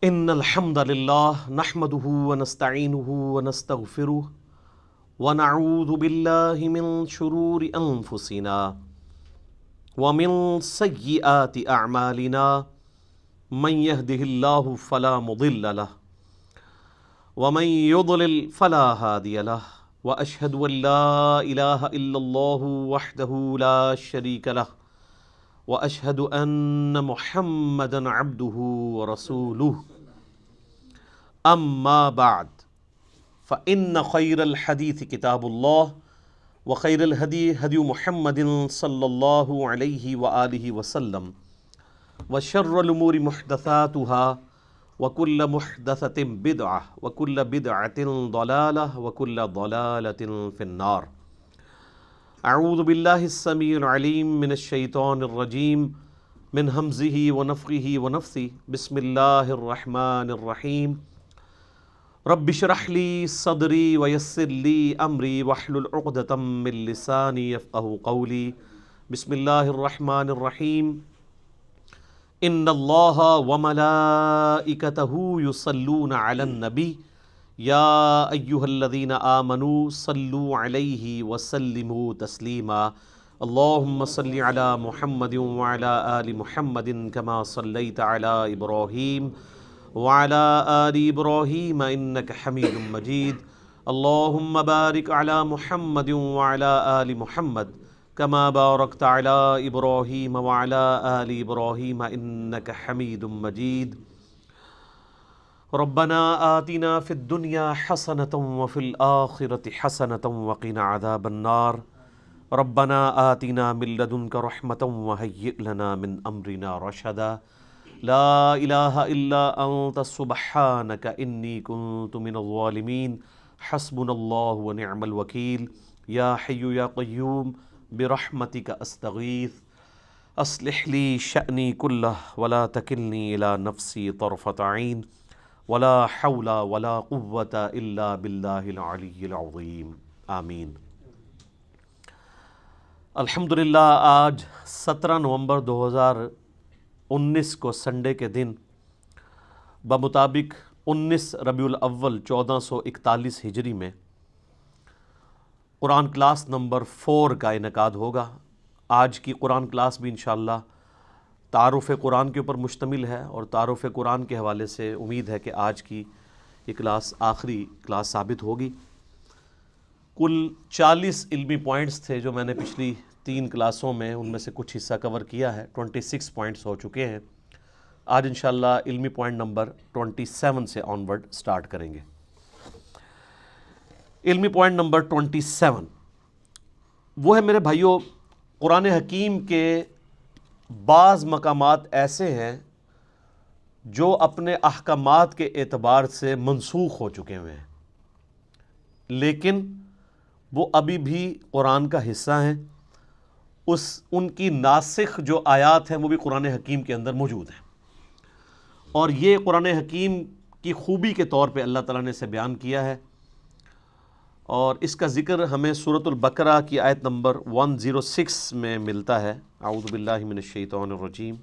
ان الحمد للہ نحمده ونستعینه ونستغفره ونعوذ باللہ من شرور انفسنا ومن سیئات اعمالنا من يهده اللہ فلا مضل له ومن يضلل فلا هادی له واشهد ان لا الہ الا اللہ وحدہ لا شریک له واشهد ان محمدا عبده ورسوله اما بعد فان خیر الحدیث کتاب اللہ وخیر الہدی ہدی محمد صلی اللہ علیہ وآلہ وسلم وشر الامور محدثاتها وکل محدثۃ بدعہ وکل بدعۃ ضلالہ وکل ضلالۃ فی النار۔ اعوذ باللہ السمیع العلیم من الشیطان الرجیم من ہمزہ ونفخہ ونفثہ بسم اللہ الرحمن الرحیم رب اشرح لی صدری ویسر لی امری واحلل عقدۃ من لسانی یفقہوا قولی۔ بسم اللہ الرحمن الرحیم ان اللہ وملائکتہ یصلون علی النبی یا ایہا الذین آمنوا صلوا علیہ وسلموا تسلیما۔ اللہم صل علی محمد وعلی آل محمد کما صلیت علی ابراہیم وعلی آل ابراہیم انک حمید مجید۔ اللہم بارک علی محمد وعلی آل محمد کما بارکت علی ابراہیم وعلی آل ابراہیم انک حمید مجید۔ ربنا آتنا فی الدنیا حسنۃ وفی الآخرۃ حسنۃ وقنا عذاب النار۔ ربنا آتنا من لدنک رحمۃ وہیئ لنا من امرنا رشدا۔ لا الہ الا انت سبحانک انی کنت من الظالمین۔ حسبنا اللہ ونعم الوکیل۔ یا حی یا قیوم برحمتک استغیث اصلح لی شأنی کلہ ولا تکلنی الی نفسی طرفۃ عین ولا حول ولا قوة الا باللہ العلی العظیم آمین۔ الحمدللہ آج 17 نومبر 2019 کو سنڈے کے دن بمطابق 19 ربیع الاول 1441 ہجری میں قرآن کلاس نمبر 4 کا انعقاد ہوگا۔ آج کی قرآن کلاس بھی انشاءاللہ تعارف قرآن کے اوپر مشتمل ہے، اور تعارف قرآن کے حوالے سے امید ہے کہ آج کی یہ کلاس آخری کلاس ثابت ہوگی۔ کل 40 علمی پوائنٹس تھے جو میں نے پچھلی 3 کلاسوں میں ان میں سے کچھ حصہ کور کیا ہے، 26 پوائنٹس ہو چکے ہیں۔ آج انشاءاللہ علمی پوائنٹ نمبر 27 سے آن ورڈ سٹارٹ کریں گے۔ علمی پوائنٹ نمبر 27 وہ ہے میرے بھائیوں، قرآن حکیم کے بعض مقامات ایسے ہیں جو اپنے احکامات کے اعتبار سے منسوخ ہو چکے ہوئے ہیں، لیکن وہ ابھی بھی قرآن کا حصہ ہیں۔ ان کی ناسخ جو آیات ہیں وہ بھی قرآن حکیم کے اندر موجود ہیں، اور یہ قرآن حکیم کی خوبی کے طور پہ اللہ تعالیٰ نے اسے بیان کیا ہے، اور اس کا ذکر ہمیں سورۃ البقرہ کی آیت نمبر 106 میں ملتا ہے۔ اعوذ باللہ من الشیطان الرجیم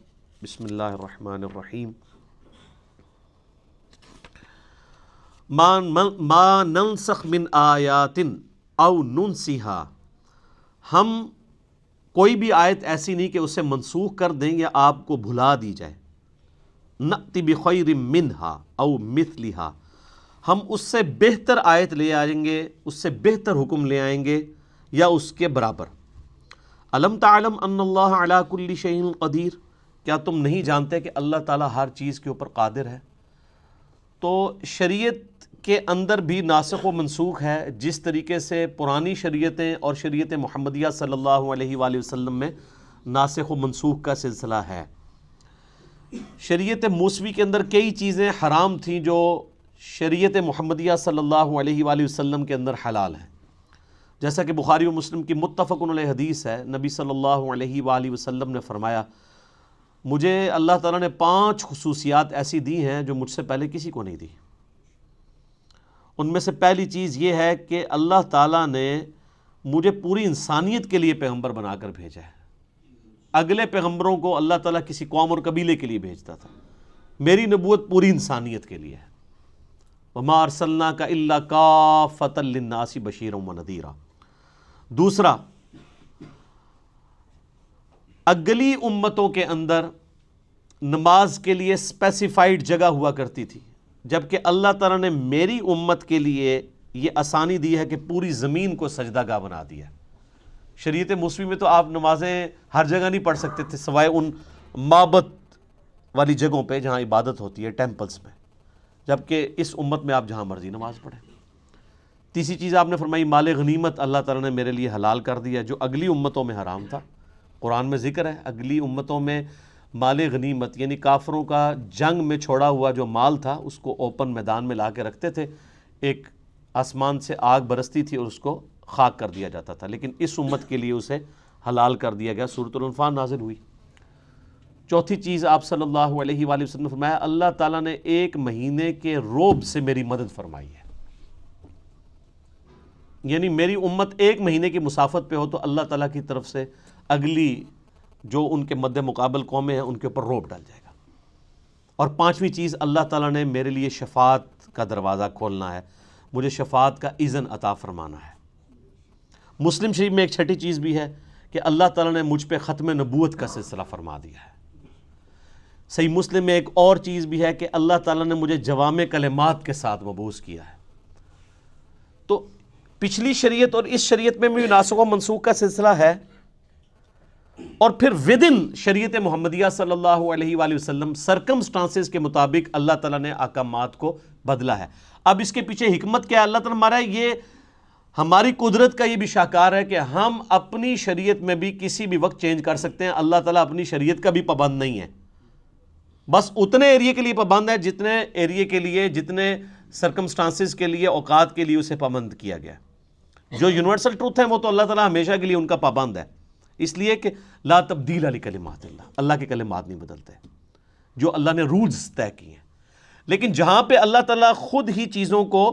بسم اللہ الرحمن الرحیم ما ننسخ من آیات او ننسیہا، ہم کوئی بھی آیت ایسی نہیں کہ اسے منسوخ کر دیں یا آپ کو بھلا دی جائے۔ نأتی بخیر منہا او مثلہا، ہم اس سے بہتر آیت لے آئیں گے، اس سے بہتر حکم لے آئیں گے یا اس کے برابر۔ الم تعلم ان اللہ علی کل شیء قدیر، کیا تم نہیں جانتے کہ اللہ تعالیٰ ہر چیز کے اوپر قادر ہے؟ تو شریعت کے اندر بھی ناسخ و منسوخ ہے، جس طریقے سے پرانی شریعتیں اور شریعت محمدیہ صلی اللہ علیہ وآلہ وسلم میں ناسخ و منسوخ کا سلسلہ ہے۔ شریعت موسوی کے اندر کئی چیزیں حرام تھیں جو شریعت محمدیہ صلی اللہ علیہ وآلہ وسلم کے اندر حلال ہے، جیسا کہ بخاری و مسلم کی متفق علیہ حدیث ہے۔ نبی صلی اللہ علیہ وآلہ وسلم نے فرمایا، مجھے اللہ تعالیٰ نے 5 خصوصیات ایسی دی ہیں جو مجھ سے پہلے کسی کو نہیں دی۔ ان میں سے پہلی چیز یہ ہے کہ اللہ تعالیٰ نے مجھے پوری انسانیت کے لیے پیغمبر بنا کر بھیجا ہے۔ اگلے پیغمبروں کو اللہ تعالیٰ کسی قوم اور قبیلے کے لیے بھیجتا تھا، میری نبوت پوری انسانیت کے لیے ہے. وما ارسلناک الا کافۃ للناس بشیرا ونذیرا. دوسرا، اگلی امتوں کے اندر نماز کے لیے اسپیسیفائڈ جگہ ہوا کرتی تھی، جبکہ اللہ تعالیٰ نے میری امت کے لیے یہ آسانی دی ہے کہ پوری زمین کو سجدہ گاہ بنا دیا. شریعت موسوی میں تو آپ نمازیں ہر جگہ نہیں پڑھ سکتے تھے سوائے ان معبد والی جگہوں پہ جہاں عبادت ہوتی ہے، ٹیمپلز میں، جبکہ اس امت میں آپ جہاں مرضی نماز پڑھیں. تیسری چیز آپ نے فرمائی مال غنیمت اللہ تعالیٰ نے میرے لیے حلال کر دیا جو اگلی امتوں میں حرام تھا. قرآن میں ذکر ہے اگلی امتوں میں مال غنیمت یعنی کافروں کا جنگ میں چھوڑا ہوا جو مال تھا اس کو اوپن میدان میں لا کے رکھتے تھے، ایک آسمان سے آگ برستی تھی اور اس کو خاک کر دیا جاتا تھا، لیکن اس امت کے لیے اسے حلال کر دیا گیا. سورۃ الانفال نازل ہوئی. چوتھی چیز آپ صلی اللہ علیہ وآلہ وسلم نے فرمایا اللہ تعالیٰ نے ایک مہینے کے روب سے میری مدد فرمائی ہے. یعنی میری امت ایک مہینے کی مسافت پہ ہو تو اللہ تعالیٰ کی طرف سے اگلی جو ان کے مد مقابل قومیں ہیں ان کے اوپر روب ڈال جائے گا. اور پانچویں چیز اللہ تعالیٰ نے میرے لیے شفاعت کا دروازہ کھولنا ہے، مجھے شفاعت کا اذن عطا فرمانا ہے. مسلم شریف میں ایک چھٹی چیز بھی ہے کہ اللہ تعالیٰ نے مجھ پہ ختم نبوت کا سلسلہ فرما دیا ہے. صحیح مسلم میں ایک اور چیز بھی ہے کہ اللہ تعالیٰ نے مجھے جوامع کلمات کے ساتھ مبعوث کیا ہے. تو پچھلی شریعت اور اس شریعت میں بھی ناسخ و منسوخ کا سلسلہ ہے، اور پھر ودن شریعت محمدیہ صلی اللہ علیہ وآلہ وسلم سرکمسٹانسز کے مطابق اللہ تعالیٰ نے احکامات کو بدلا ہے. اب اس کے پیچھے حکمت کیا ہے اللہ تعالیٰ ہمارا یہ ہماری قدرت کا یہ بھی شاہکار ہے کہ ہم اپنی شریعت میں بھی کسی بھی وقت چینج کر سکتے ہیں. اللہ تعالیٰ اپنی شریعت کا بھی پابند نہیں ہے، بس اتنے ایریے کے لیے پابند ہے جتنے ایریے کے لیے، جتنے سرکمسٹانسز کے لیے، اوقات کے لیے اسے پابند کیا گیا. جو یونیورسل ٹروتھ ہیں وہ تو اللہ تعالیٰ ہمیشہ کے لیے ان کا پابند ہے، اس لیے کہ لا تبدیل لکلمات اللہ، اللہ کے کلمات نہیں بدلتے جو اللہ نے رولز طے کیے ہیں. لیکن جہاں پہ اللہ تعالیٰ خود ہی چیزوں کو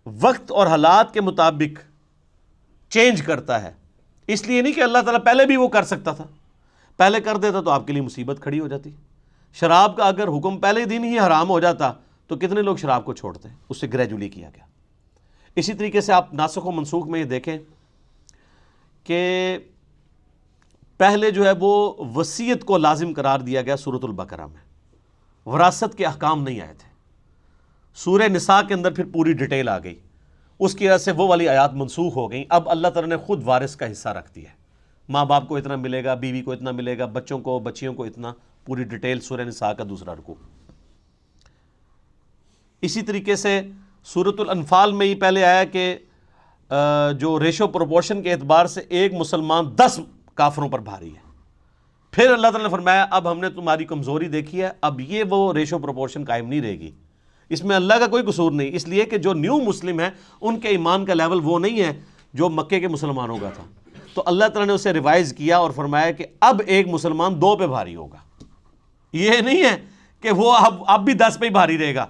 وقت اور حالات کے مطابق چینج کرتا ہے، اس لیے نہیں کہ اللہ تعالیٰ پہلے بھی وہ کر سکتا تھا، پہلے کر دیتا تو آپ کے لیے مصیبت کھڑی ہو جاتی. شراب کا اگر حکم پہلے دن ہی حرام ہو جاتا تو کتنے لوگ شراب کو چھوڑتے، اس سے گریجولی کیا گیا. اسی طریقے سے آپ ناسخ و منسوخ میں یہ دیکھیں کہ پہلے جو ہے وہ وصیت کو لازم قرار دیا گیا سورۃ البقرہ میں، وراثت کے احکام نہیں آئے تھے. سورہ نساء کے اندر پھر پوری ڈیٹیل آ گئی، اس کی وجہ سے وہ والی آیات منسوخ ہو گئیں. اب اللہ تعالیٰ نے خود وارث کا حصہ رکھ دیا ہے، ماں باپ کو اتنا ملے گا، بیوی کو اتنا ملے گا، بچوں کو بچیوں کو اتنا، پوری ڈیٹیل سورہ نساء کا دوسرا رکوع. اسی طریقے سے سورۃ الانفال میں ہی پہلے آیا کہ جو ریشو پروپورشن کے اعتبار سے ایک مسلمان 10 کافروں پر بھاری ہے. پھر اللہ تعالیٰ نے فرمایا اب ہم نے تمہاری کمزوری دیکھی ہے، اب یہ وہ ریشو پروپورشن قائم نہیں رہے گی. اس میں اللہ کا کوئی قصور نہیں، اس لیے کہ جو نیو مسلم ہیں ان کے ایمان کا لیول وہ نہیں ہے جو مکے کے مسلمانوں کا تھا. تو اللہ تعالیٰ نے اسے ریوائز کیا اور فرمایا کہ اب ایک مسلمان 2 پہ بھاری ہوگا. یہ نہیں ہے کہ وہ اب بھی 10 پہ ہی بھاری رہے گا.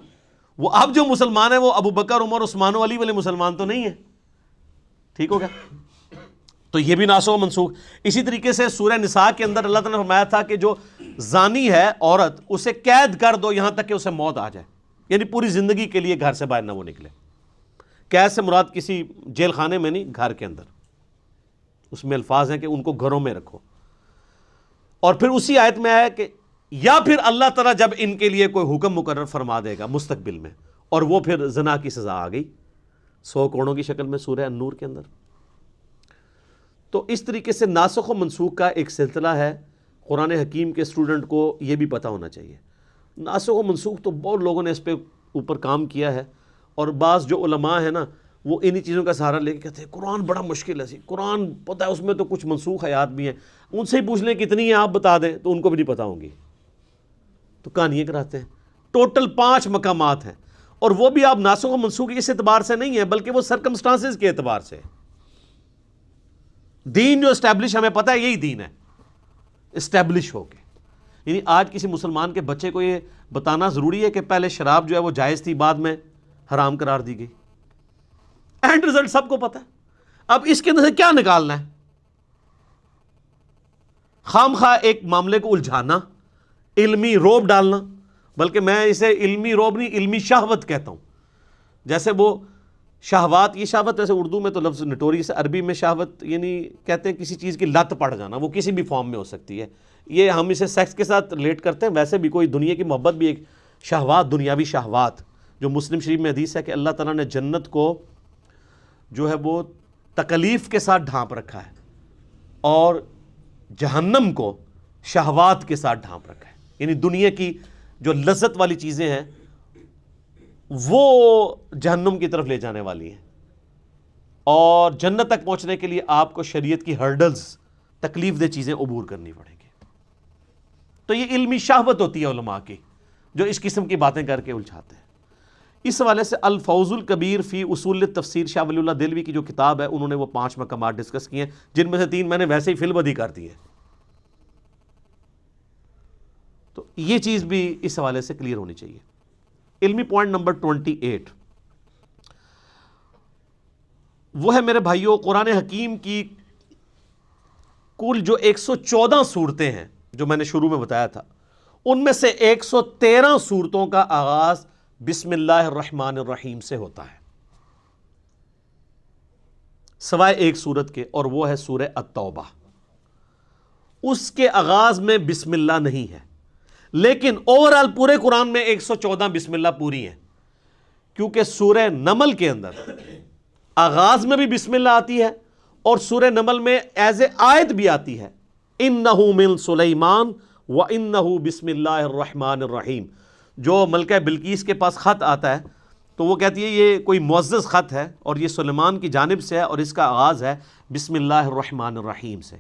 وہ اب جو مسلمان ہیں وہ ابو بکر، عمر، عثمان و علی والے مسلمان تو نہیں ہیں. ٹھیک ہو گیا؟ تو یہ بھی ناسخ و منسوخ. اسی طریقے سے سورہ نساء کے اندر اللہ تعالیٰ نے فرمایا تھا کہ جو زانی ہے عورت اسے قید کر دو یہاں تک کہ اسے موت آ جائے، یعنی پوری زندگی کے لیے گھر سے باہر نہ وہ نکلے. قید سے مراد کسی جیل خانے میں نہیں، گھر کے اندر. اس میں الفاظ ہیں کہ ان کو گھروں میں رکھو. اور پھر اسی آیت میں آیا کہ یا پھر اللہ تعالیٰ جب ان کے لیے کوئی حکم مقرر فرما دے گا مستقبل میں، اور وہ پھر زنا کی سزا آ گئی 100 کوڑوں کی شکل میں سورہ النور کے اندر. تو اس طریقے سے ناسخ و منسوخ کا ایک سلسلہ ہے. قرآن حکیم کے اسٹوڈنٹ کو یہ بھی پتہ ہونا چاہیے. ناسخ و منسوخ تو بہت لوگوں نے اس پہ اوپر کام کیا ہے، اور بعض جو علماء ہیں نا وہ انہی چیزوں کا سہارا لے کے کہتے ہیں قرآن بڑا مشکل ہے. قرآن پتہ ہے اس میں تو کچھ منسوخ آیات بھی ہیں، ان سے ہی پوچھ لیں کتنی ہیں آپ بتا دیں تو ان کو بھی نہیں پتہ ہوں گی. تو کہانیاں کراتے ہیں. ٹوٹل 5 مقامات ہیں، اور وہ بھی آپ ناسخ و منسوخ اس اعتبار سے نہیں ہے بلکہ وہ سرکمسٹانسز کے اعتبار سے. دین جو اسٹیبلش ہمیں پتہ ہے یہی دین ہے، اسٹیبلش ہو کے. یعنی آج کسی مسلمان کے بچے کو یہ بتانا ضروری ہے کہ پہلے شراب جو ہے وہ جائز تھی، بعد میں حرام قرار دی گئی. اینڈ رزلٹ سب کو پتہ ہے. اب اس کے اندر سے کیا نکالنا ہے؟ خام خواہ ایک معاملے کو الجھانا، علمی روب ڈالنا، بلکہ میں اسے علمی رعب نہیں، علمی شہوت کہتا ہوں. جیسے وہ شہوات، یہ شہوت ایسے اردو میں تو لفظ نٹوریس، عربی میں شہوت یعنی کہتے ہیں کسی چیز کی لت پڑ جانا، وہ کسی بھی فارم میں ہو سکتی ہے. یہ ہم اسے سیکس کے ساتھ ریلیٹ کرتے ہیں، ویسے بھی کوئی دنیا کی محبت بھی ایک شہوات، دنیاوی شہوات. جو مسلم شریف میں حدیث ہے کہ اللہ تعالیٰ نے جنت کو جو ہے وہ تکلیف کے ساتھ ڈھانپ رکھا ہے اور جہنم کو شہوات کے ساتھ ڈھانپ رکھا ہے. یعنی دنیا کی جو لذت والی چیزیں ہیں وہ جہنم کی طرف لے جانے والی ہیں، اور جنت تک پہنچنے کے لیے آپ کو شریعت کی ہرڈلز، تکلیف دہ چیزیں عبور کرنی پڑیں گی. تو یہ علمی شہوت ہوتی ہے علماء کی، جو اس قسم کی باتیں کر کے الجھاتے ہیں. اس حوالے سے الفوز الکبیر فی اصول تفسیر شاہ ولی اللہ دہلوی کی جو کتاب ہے، انہوں نے وہ 5 مقامات ڈسکس کیے ہیں، جن میں سے 3 میں نے ویسے ہی فی البدی کر دی ہے. تو یہ چیز بھی اس حوالے سے کلیئر ہونی چاہیے. علمی پوائنٹ نمبر 28 وہ ہے میرے بھائیوں، قرآن حکیم کی کل جو 114 صورتیں ہیں جو میں نے شروع میں بتایا تھا، ان میں سے 113 صورتوں کا آغاز بسم اللہ الرحمن الرحیم سے ہوتا ہے، سوائے ایک صورت کے، اور وہ ہے سورہ التوبہ. اس کے آغاز میں بسم اللہ نہیں ہے، لیکن اوورال پورے قرآن میں 114 بسم اللہ پوری ہیں، کیونکہ سورہ نمل کے اندر آغاز میں بھی بسم اللہ آتی ہے، اور سورہ نمل میں ایز اے آیت بھی آتی ہے، اِنَّهُ مِن سُلَيْمَانَ وَإِنَّهُ بسم اللہ الرحمن الرحیم. جو ملکہ بلقیس کے پاس خط آتا ہے تو وہ کہتی ہے یہ کوئی معزز خط ہے اور یہ سلیمان کی جانب سے ہے، اور اس کا آغاز ہے بسم اللہ الرحمن الرحیم سے.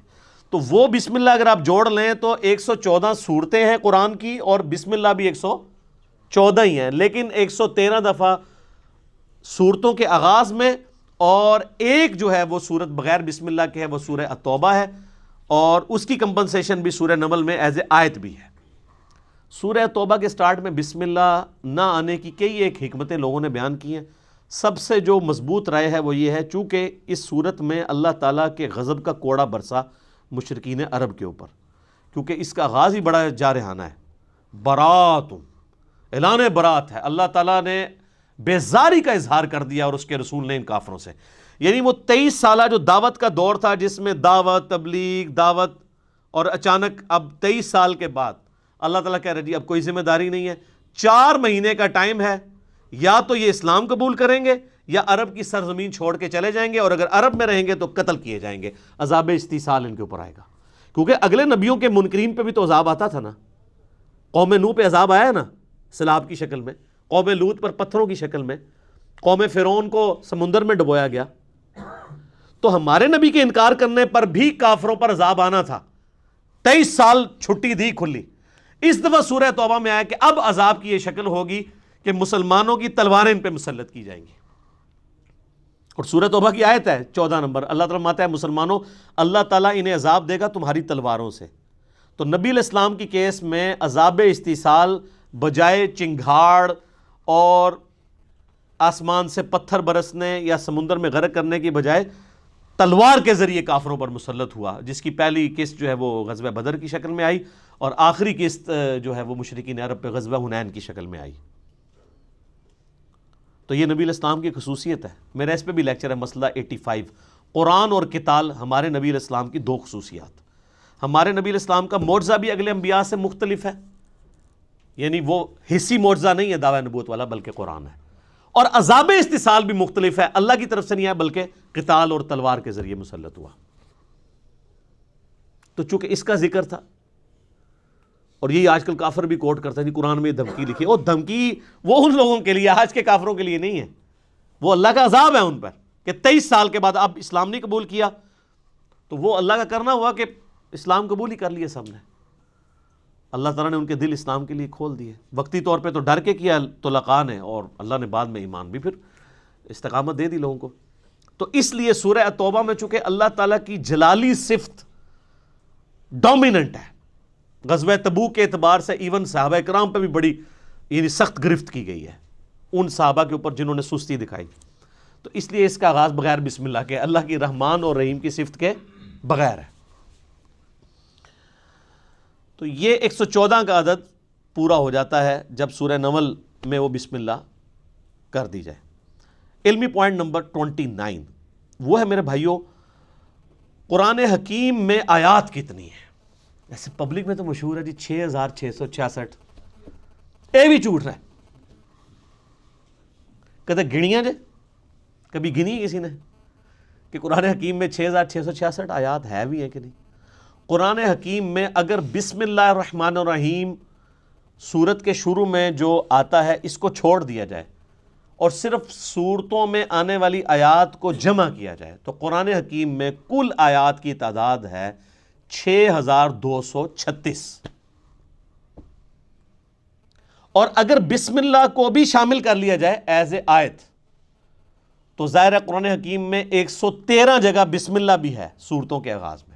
تو وہ بسم اللہ اگر آپ جوڑ لیں تو 114 صورتیں ہیں قرآن کی، اور بسم اللہ بھی 114 ہی ہیں، لیکن 113 دفعہ صورتوں کے آغاز میں، اور ایک جو ہے وہ صورت بغیر بسم اللہ کے ہے، وہ سورہ التوبہ ہے، اور اس کی کمپنسیشن بھی سورہ نمل میں ایز اے آیت بھی ہے. سورہ توبہ کے سٹارٹ میں بسم اللہ نہ آنے کی کئی ایک حکمتیں لوگوں نے بیان کی ہیں. سب سے جو مضبوط رائے ہے وہ یہ ہے، چونکہ اس صورت میں اللہ تعالیٰ کے غضب کا کوڑا برسا مشرکین عرب کے اوپر، کیونکہ اس کا آغاز ہی بڑا جارحانہ ہے. برات، اعلان برات ہے، اللہ تعالیٰ نے بیزاری کا اظہار کر دیا اور اس کے رسول نے ان کافروں سے. یعنی وہ 23 سالہ جو دعوت کا دور تھا، جس میں دعوت، تبلیغ، دعوت، اور اچانک اب 23 سال کے بعد اللہ تعالیٰ کہہ رہے جی اب کوئی ذمہ داری نہیں ہے، 4 مہینے کا ٹائم ہے، یا تو یہ اسلام قبول کریں گے یا عرب کی سرزمین چھوڑ کے چلے جائیں گے، اور اگر عرب میں رہیں گے تو قتل کیے جائیں گے. عذاب استیصال ان کے اوپر آئے گا، کیونکہ اگلے نبیوں کے منکرین پہ بھی تو عذاب آتا تھا نا. قوم نوح پہ عذاب آیا نا سیلاب کی شکل میں، قوم لوط پر پتھروں کی شکل میں، قوم فرعون کو سمندر میں ڈبویا گیا. تو ہمارے نبی کے انکار کرنے پر بھی کافروں پر عذاب آنا تھا. 23 سال چھٹی دی کھلی. اس دفعہ سورہ توبہ میں آیا کہ اب عذاب کی یہ شکل ہوگی کہ مسلمانوں کی تلواریں ان پہ مسلط کی جائیں گی. اور سورہ توبہ کی آیت ہے 14 نمبر، اللہ تعالیٰ فرماتا ہے مسلمانوں اللہ تعالیٰ انہیں عذاب دے گا تمہاری تلواروں سے. تو نبی علیہ السلام کی کیس میں عذاب استیصال بجائے چنگھاڑ اور آسمان سے پتھر برسنے یا سمندر میں غرق کرنے کی بجائے تلوار کے ذریعے کافروں پر مسلط ہوا، جس کی پہلی قسط جو ہے وہ غزوہ بدر کی شکل میں آئی، اور آخری قسط جو ہے وہ مشرکین عرب پہ غزوہ حنین کی شکل میں آئی. تو یہ نبی علیہ السلام کی خصوصیت ہے. میرا اس پہ بھی لیکچر ہے، مسئلہ 85، قرآن اور قتال ہمارے نبی علیہ السلام کی 2 خصوصیات. ہمارے نبی علیہ السلام کا معجزہ بھی اگلے انبیاء سے مختلف ہے، یعنی وہ حصی معجزہ نہیں ہے دعوی نبوت والا، بلکہ قرآن ہے. اور عذاب استیصال بھی مختلف ہے، اللہ کی طرف سے نہیں ہے بلکہ قتال اور تلوار کے ذریعے مسلط ہوا. تو چونکہ اس کا ذکر تھا، اور یہی آج کل کافر بھی کوٹ کرتا ہے جی قرآن میں دھمکی لکھی، اور دھمکی وہ ان لوگوں کے لیے، آج کے کافروں کے لیے نہیں ہے، وہ اللہ کا عذاب ہے ان پر کہ 23 سال کے بعد اب اسلام نہیں قبول کیا. تو وہ اللہ کا کرنا ہوا کہ اسلام قبول ہی کر لیے سب نے. اللہ تعالیٰ نے ان کے دل اسلام کے لیے کھول دیے، وقتی طور پہ تو ڈر کے کیا تو لقاء نے، اور اللہ نے بعد میں ایمان بھی پھر استقامت دے دی لوگوں کو. تو اس لیے سورہ توبہ میں چونکہ اللہ تعالیٰ کی جلالی صفت ڈومیننٹ ہے، غزوہ تبوک کے اعتبار سے ایون صحابہ کرام پہ بھی بڑی یعنی سخت گرفت کی گئی ہے ان صحابہ کے اوپر جنہوں نے سستی دکھائی. تو اس لیے اس کا آغاز بغیر بسم اللہ کے، اللہ کی رحمان اور رحیم کی صفت کے بغیر ہے. تو یہ 114 کا عدد پورا ہو جاتا ہے جب سورہ نمل میں وہ بسم اللہ کر دی جائے۔ علمی پوائنٹ نمبر 29 وہ ہے میرے بھائیوں، قرآن حکیم میں آیات کتنی ہیں؟ ایسے پبلک میں تو مشہور ہے جی 6666، اے بھی جھوٹ رہا ہے، کہتے گنیاں جے، کبھی گنی کسی نے کہ قرآن حکیم میں 6666 آیات ہے بھی ہیں کہ نہیں؟ قرآن حکیم میں اگر بسم اللہ الرحمن الرحیم سورت کے شروع میں جو آتا ہے اس کو چھوڑ دیا جائے اور صرف سورتوں میں آنے والی آیات کو جمع کیا جائے تو قرآن حکیم میں کل آیات کی تعداد ہے 6236۔ اور اگر بسم اللہ کو بھی شامل کر لیا جائے ایز اے آیت تو ظاہر ہے قرآن حکیم میں 113 جگہ بسم اللہ بھی ہے سورتوں کے آغاز میں۔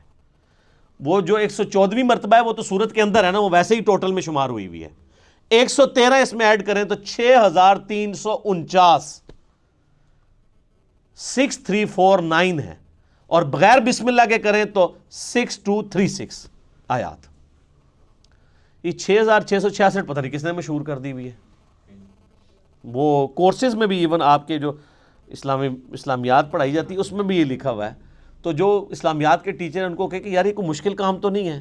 وہ جو 114ویں مرتبہ ہے وہ تو سورت کے اندر ہے نا، وہ ویسے ہی ٹوٹل میں شمار ہوئی ہوئی ہے، 113 اس میں ایڈ کریں تو 6349 6349 ہے، اور بغیر بسم اللہ کے کریں تو 6236 آیات۔ یہ 6666 پتہ نہیں کس نے مشہور کر دی ہوئی ہے۔ وہ کورسز میں بھی ایون آپ کے جو اسلامیات پڑھائی جاتی ہے اس میں بھی یہ لکھا ہوا ہے، تو جو اسلامیات کے ٹیچر ہیں ان کو کہے کہ یار یہ کوئی مشکل کام تو نہیں ہے،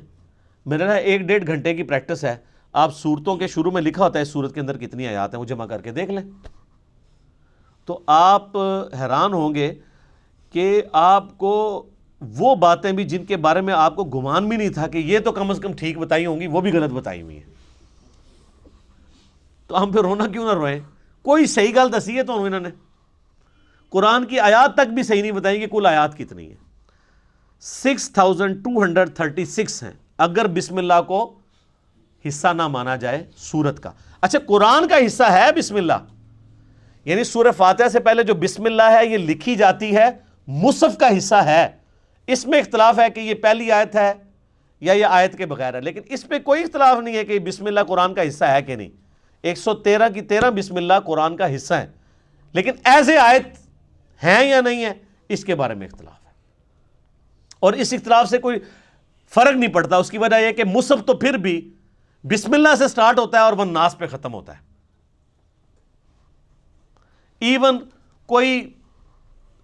میرے نا 1-1.5 گھنٹے کی پریکٹس ہے، آپ سورتوں کے شروع میں لکھا ہوتا ہے سورت کے اندر کتنی آیات ہیں وہ جمع کر کے دیکھ لیں، تو آپ حیران ہوں گے کہ آپ کو وہ باتیں بھی جن کے بارے میں آپ کو گمان بھی نہیں تھا کہ یہ تو کم از کم ٹھیک بتائی ہوں گی، وہ بھی غلط بتائی ہوئی ہیں۔ تو ہم پھر رونا کیوں نہ روئیں؟ کوئی صحیح گل دسی ہے تو انہوں نے قرآن کی آیات تک بھی صحیح نہیں بتائیں کہ کل آیات کتنی ہیں، 6236 ہیں اگر بسم اللہ کو حصہ نہ مانا جائے سورت کا۔ اچھا قرآن کا حصہ ہے بسم اللہ، یعنی سورہ فاتحہ سے پہلے جو بسم اللہ ہے یہ لکھی جاتی ہے، مصحف کا حصہ ہے۔ اس میں اختلاف ہے کہ یہ پہلی آیت ہے یا یہ آیت کے بغیر ہے، لیکن اس پہ کوئی اختلاف نہیں ہے کہ بسم اللہ قرآن کا حصہ ہے کہ نہیں۔ 113 کی 13 بسم اللہ قرآن کا حصہ ہے، لیکن ایز اے آیت ہیں یا نہیں ہے اس کے بارے میں اختلاف ہے، اور اس اختلاف سے کوئی فرق نہیں پڑتا۔ اس کی وجہ یہ کہ مصحف تو پھر بھی بسم اللہ سے سٹارٹ ہوتا ہے اور والناس پہ ختم ہوتا ہے۔ ایون کوئی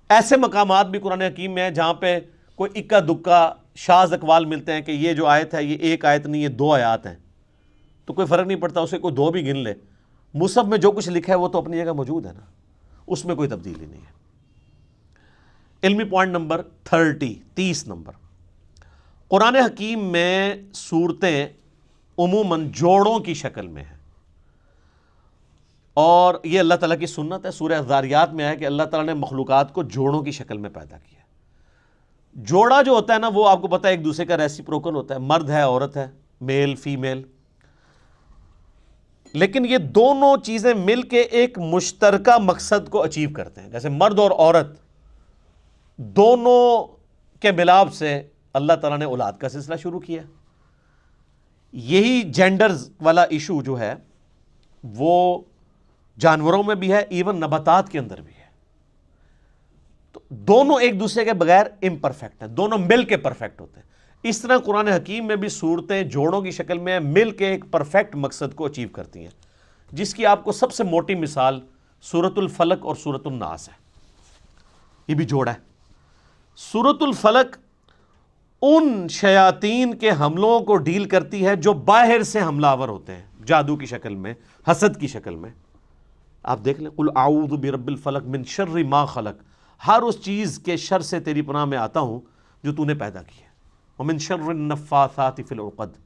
ایسے مقامات بھی قرآن حکیم میں ہیں جہاں پہ کوئی اکا دکا شاذ اقوال ملتے ہیں کہ یہ جو آیت ہے یہ ایک آیت نہیں، یہ 2 آیات ہیں، تو کوئی فرق نہیں پڑتا، اسے کوئی 2 بھی گن لے، مصحف میں جو کچھ لکھا ہے وہ تو اپنی جگہ موجود ہے نا، اس میں کوئی تبدیلی نہیں ہے۔ علمی پوائنٹ نمبر 30 نمبر، قرآن حکیم میں صورتیں عموماً جوڑوں کی شکل میں ہیں، اور یہ اللہ تعالیٰ کی سنت ہے۔ سورہ الذاریات میں ہے کہ اللہ تعالیٰ نے مخلوقات کو جوڑوں کی شکل میں پیدا کیا۔ جوڑا جو ہوتا ہے نا وہ آپ کو پتہ ہے ایک دوسرے کا ریسیپروکل ہوتا ہے، مرد ہے عورت ہے، میل فیمیل، لیکن یہ دونوں چیزیں مل کے ایک مشترکہ مقصد کو اچیو کرتے ہیں۔ جیسے مرد اور عورت دونوں کے ملاپ سے اللہ تعالیٰ نے اولاد کا سلسلہ شروع کیا۔ یہی جینڈرز والا ایشو جو ہے وہ جانوروں میں بھی ہے، ایون نباتات کے اندر بھی ہے۔ تو دونوں ایک دوسرے کے بغیر امپرفیکٹ ہیں، دونوں مل کے پرفیکٹ ہوتے ہیں۔ اس طرح قرآن حکیم میں بھی صورتیں جوڑوں کی شکل میں مل کے ایک پرفیکٹ مقصد کو اچیو کرتی ہیں، جس کی آپ کو سب سے موٹی مثال سورۃ الفلق اور سورۃ الناس ہے۔ یہ بھی جوڑا ہے۔ سورۃ الفلق ان شیاطین کے حملوں کو ڈیل کرتی ہے جو باہر سے حملہ آور ہوتے ہیں، جادو کی شکل میں، حسد کی شکل میں۔ آپ دیکھ لیں، قل اعوذ برب الفلق من شر ما خلق، ہر اس چیز کے شر سے تیری پناہ میں آتا ہوں جو تو نے پیدا کی ہے۔ ومن شر النفاثات فی العقد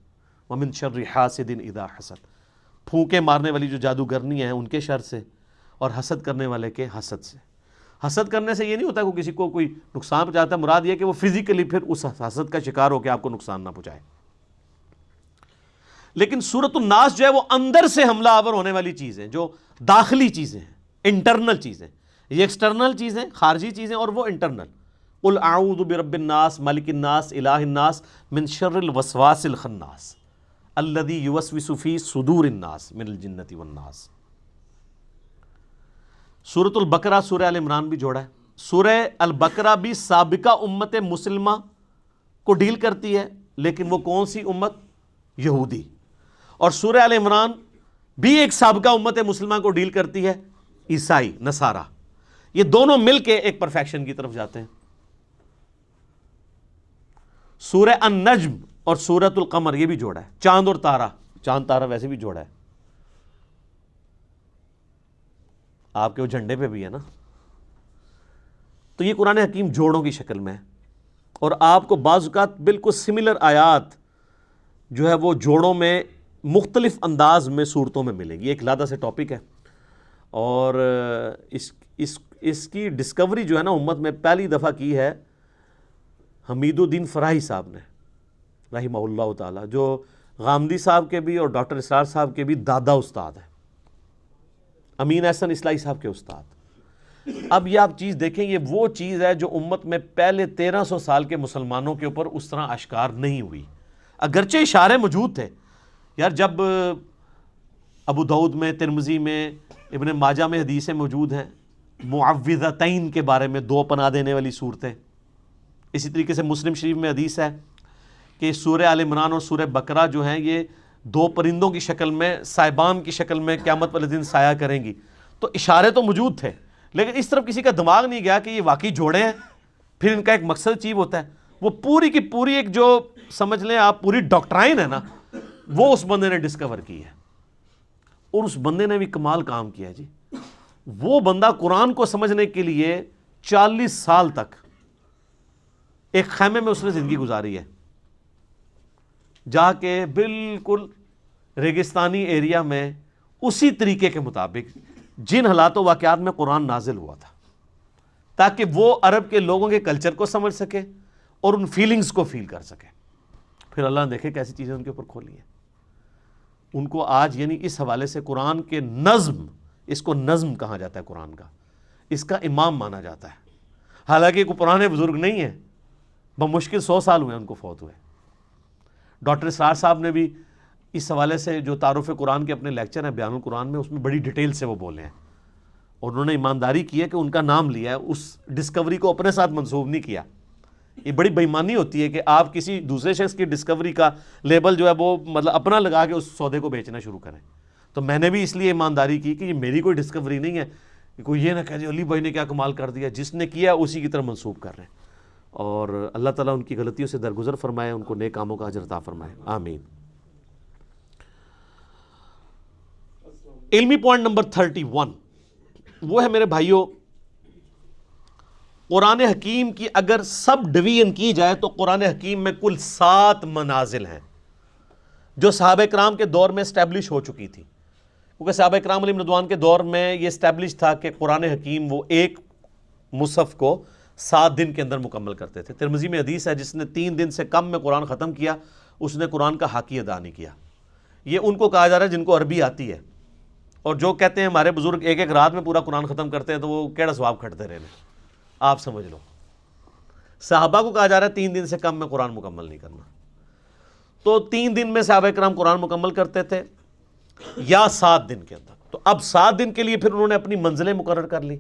ومن شر حاسد اذا حسد، پھونکے مارنے والی جو جادوگرنی ہیں ان کے شر سے، اور حسد کرنے والے کے حسد سے۔ حسد کرنے سے یہ نہیں ہوتا کہ کسی کو کوئی نقصان پہنچاتا ہے، مراد یہ کہ وہ فزیکلی پھر اس حسد کا شکار ہو کے آپ کو نقصان نہ پہنچائے۔ لیکن سورۃ الناس جو ہے وہ اندر سے حملہ آور ہونے والی چیز ہے، جو داخلی چیزیں ہیں، انٹرنل چیزیں۔ یہ ایکسٹرنل چیزیں، خارجی چیزیں، اور وہ انٹرنل۔ قل اعوذ برب الناس ملک الناس الہ الناس من شر الوسواس الخناس الذی یوسوس فی صدور الناس من الجنۃ والناس۔ سورۃ البقرہ سورہ ال عمران بھی جوڑا ہے۔ سورہ البقرہ بھی سابقہ امت مسلمہ کو ڈیل کرتی ہے، لیکن وہ کون سی امت؟ یہودی۔ اور سورہ آل عمران بھی ایک سابقہ امت مسلمہ کو ڈیل کرتی ہے، عیسائی نصارہ، یہ دونوں مل کے ایک پرفیکشن کی طرف جاتے ہیں۔ سورہ النجم اور سورۃ القمر یہ بھی جوڑا ہے، چاند اور تارہ، چاند تارہ ویسے بھی جوڑا ہے، آپ کے وہ جھنڈے پہ بھی ہے نا۔ تو یہ قرآن حکیم جوڑوں کی شکل میں ہے، اور آپ کو بعض اوقات بالکل سملر آیات جو ہے وہ جوڑوں میں مختلف انداز میں صورتوں میں ملیں گی۔ ایک علیحدہ سے ٹاپک ہے، اور اس کی ڈسکوری جو ہے نا امت میں پہلی دفعہ کی ہے حمید الدین فراہی صاحب نے رحمہ اللہ تعالی، جو غامدی صاحب کے بھی اور ڈاکٹر اسرار صاحب کے بھی دادا استاد ہیں، امین احسن اصلاحی صاحب کے استاد۔ اب یہ آپ چیز دیکھیں، یہ وہ چیز ہے جو امت میں پہلے 1300 سال کے مسلمانوں کے اوپر اس طرح اشکار نہیں ہوئی، اگرچہ اشارے موجود تھے۔ یار جب ابو داؤد میں، ترمذی میں، ابن ماجہ میں حدیثیں موجود ہیں معوذتین کے بارے میں، دو پناہ دینے والی صورتیں، اسی طریقے سے مسلم شریف میں حدیث ہے کہ سورہ آل عمران اور سورہ بقرہ جو ہیں یہ دو پرندوں کی شکل میں، صاحبان کی شکل میں قیامت والے دن سایہ کریں گی، تو اشارے تو موجود تھے، لیکن اس طرف کسی کا دماغ نہیں گیا کہ یہ واقعی جوڑے ہیں، پھر ان کا ایک مقصد اچیو ہوتا ہے۔ وہ پوری کی پوری ایک جو سمجھ لیں آپ پوری ڈاکٹرائن ہے نا، وہ اس بندے نے ڈسکور کی ہے، اور اس بندے نے بھی کمال کام کیا ہے جی۔ وہ بندہ قرآن کو سمجھنے کے لیے 40 سال تک ایک خیمے میں اس نے زندگی گزاری ہے، جا کے بالکل ریگستانی ایریا میں اسی طریقے کے مطابق جن حالات و واقعات میں قرآن نازل ہوا تھا، تاکہ وہ عرب کے لوگوں کے کلچر کو سمجھ سکے اور ان فیلنگز کو فیل کر سکے۔ پھر اللہ نے دیکھے کیسی چیزیں ان کے اوپر کھولی ہیں۔ ان کو آج یعنی اس حوالے سے قرآن کے نظم، اس کو نظم کہا جاتا ہے قرآن کا، اس کا امام مانا جاتا ہے، حالانکہ کوئی پرانے بزرگ نہیں ہیں، بمشکل 100 سال ہوئے ان کو فوت ہوئے۔ ڈاکٹر اسرار صاحب نے بھی اس حوالے سے جو تعارف قرآن کے اپنے لیکچر ہیں بیان القرآن میں، اس میں بڑی ڈیٹیل سے وہ بولے ہیں، اور انہوں نے ایمانداری کی ہے کہ ان کا نام لیا ہے، اس ڈسکوری کو اپنے ساتھ منسوب نہیں کیا۔ یہ بڑی بے ایمانی ہوتی ہے کہ آپ کسی دوسرے شخص کی ڈسکوری کا لیبل جو ہے وہ مطلب اپنا لگا کے اس سودے کو بیچنا شروع کریں۔ تو میں نے بھی اس لیے ایمانداری کی کہ یہ میری کوئی ڈسکوری نہیں ہے، کہ کوئی یہ نہ کہہ جی علی بھائی نے کیا کمال کر دیا، جس نے کیا اسی کی طرح منسوب کر رہے ہیں۔ اور اللہ تعالیٰ ان کی غلطیوں سے درگزر فرمائے، ان کو نیک کاموں کا اجر عطا فرمائے، آمین۔ علمی پوائنٹ نمبر 31 وہ ہے میرے بھائیوں، قرآن حکیم کی اگر سب ڈویژن کی جائے تو قرآن حکیم میں کل 7 منازل ہیں جو صحابہ کرام کے دور میں اسٹیبلش ہو چکی تھی، کیونکہ صحابہ کرام علیہم رضوان کے دور میں یہ اسٹیبلش تھا کہ قرآن حکیم وہ ایک مصحف کو 7 دن کے اندر مکمل کرتے تھے۔ ترمذی میں حدیث ہے جس نے 3 دن سے کم میں قرآن ختم کیا اس نے قرآن کا حق ادا نہیں کیا۔ یہ ان کو کہا جا رہا ہے جن کو عربی آتی ہے، اور جو کہتے ہیں ہمارے بزرگ ایک رات میں پورا قرآن ختم کرتے ہیں تو وہ کیڑا ثواب کھٹتے رہنے، آپ سمجھ لو۔ صحابہ کو کہا جا رہا ہے 3 دن سے کم میں قرآن مکمل نہیں کرنا، تو 3 دن میں صحابہ کرام قرآن مکمل کرتے تھے یا 7 دن کے اندر۔ تو اب 7 دن کے لیے پھر انہوں نے اپنی منزلیں مقرر کر لی۔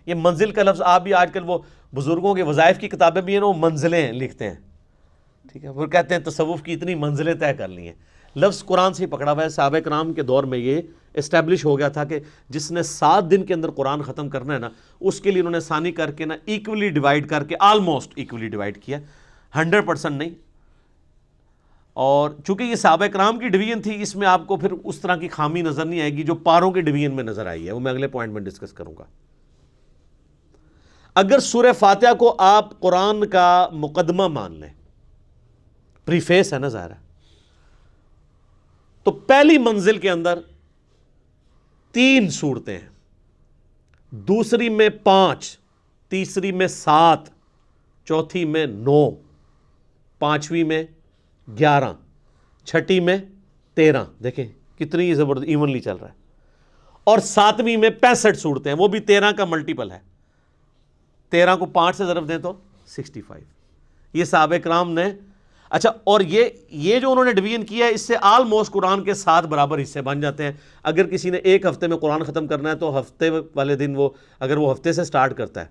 یہ منزل کا لفظ آپ بھی آج کل وہ بزرگوں کے وظائف کی کتابیں بھی ہیں نا، وہ منزلیں لکھتے ہیں، ٹھیک ہے، وہ کہتے ہیں تصوف کی اتنی منزلیں طے کر لی ہیں، لفظ قرآن سے ہی پکڑا ہوا ہے۔ صحابہ کرام کے دور میں یہ اسٹیبلش ہو گیا تھا کہ جس نے 7 دن کے اندر قرآن ختم کرنا ہے نا، اس کے لیے انہوں نے ثانی کر کے نا ایکولی ڈیوائڈ کر کے، آلموسٹ ایکولی ڈیوائڈ کیا، 100% نہیں۔ اور چونکہ یہ صحابہ کرام کی ڈویژن تھی، اس میں آپ کو پھر اس طرح کی خامی نظر نہیں آئے گی جو پاروں کی ڈویژن میں نظر آئی ہے، وہ میں اگلے پوائنٹ میں ڈسکس کروں گا۔ اگر سورہ فاتحہ کو آپ قرآن کا مقدمہ مان لیں، پریفیس ہے نا ظاہر ہے، تو پہلی منزل کے اندر 3 صورتیں ہیں، دوسری میں 5، تیسری میں 7، چوتھی میں 9، پانچویں میں 11، چھٹی میں 13۔ دیکھیں کتنی زبردست ایونلی چل رہا ہے، اور 7ویں میں 65 صورتیں ہیں، وہ بھی 13 کا ملٹیپل ہے، 13 کو 5 سے ضرب دیں تو 65۔ یہ صحابہ کرام نے، اچھا، اور یہ جو انہوں نے ڈویژن کیا ہے، اس سے آلموسٹ قرآن کے 7 برابر حصے بن جاتے ہیں۔ اگر کسی نے ایک ہفتے میں قرآن ختم کرنا ہے تو ہفتے والے دن وہ، اگر وہ ہفتے سے سٹارٹ کرتا ہے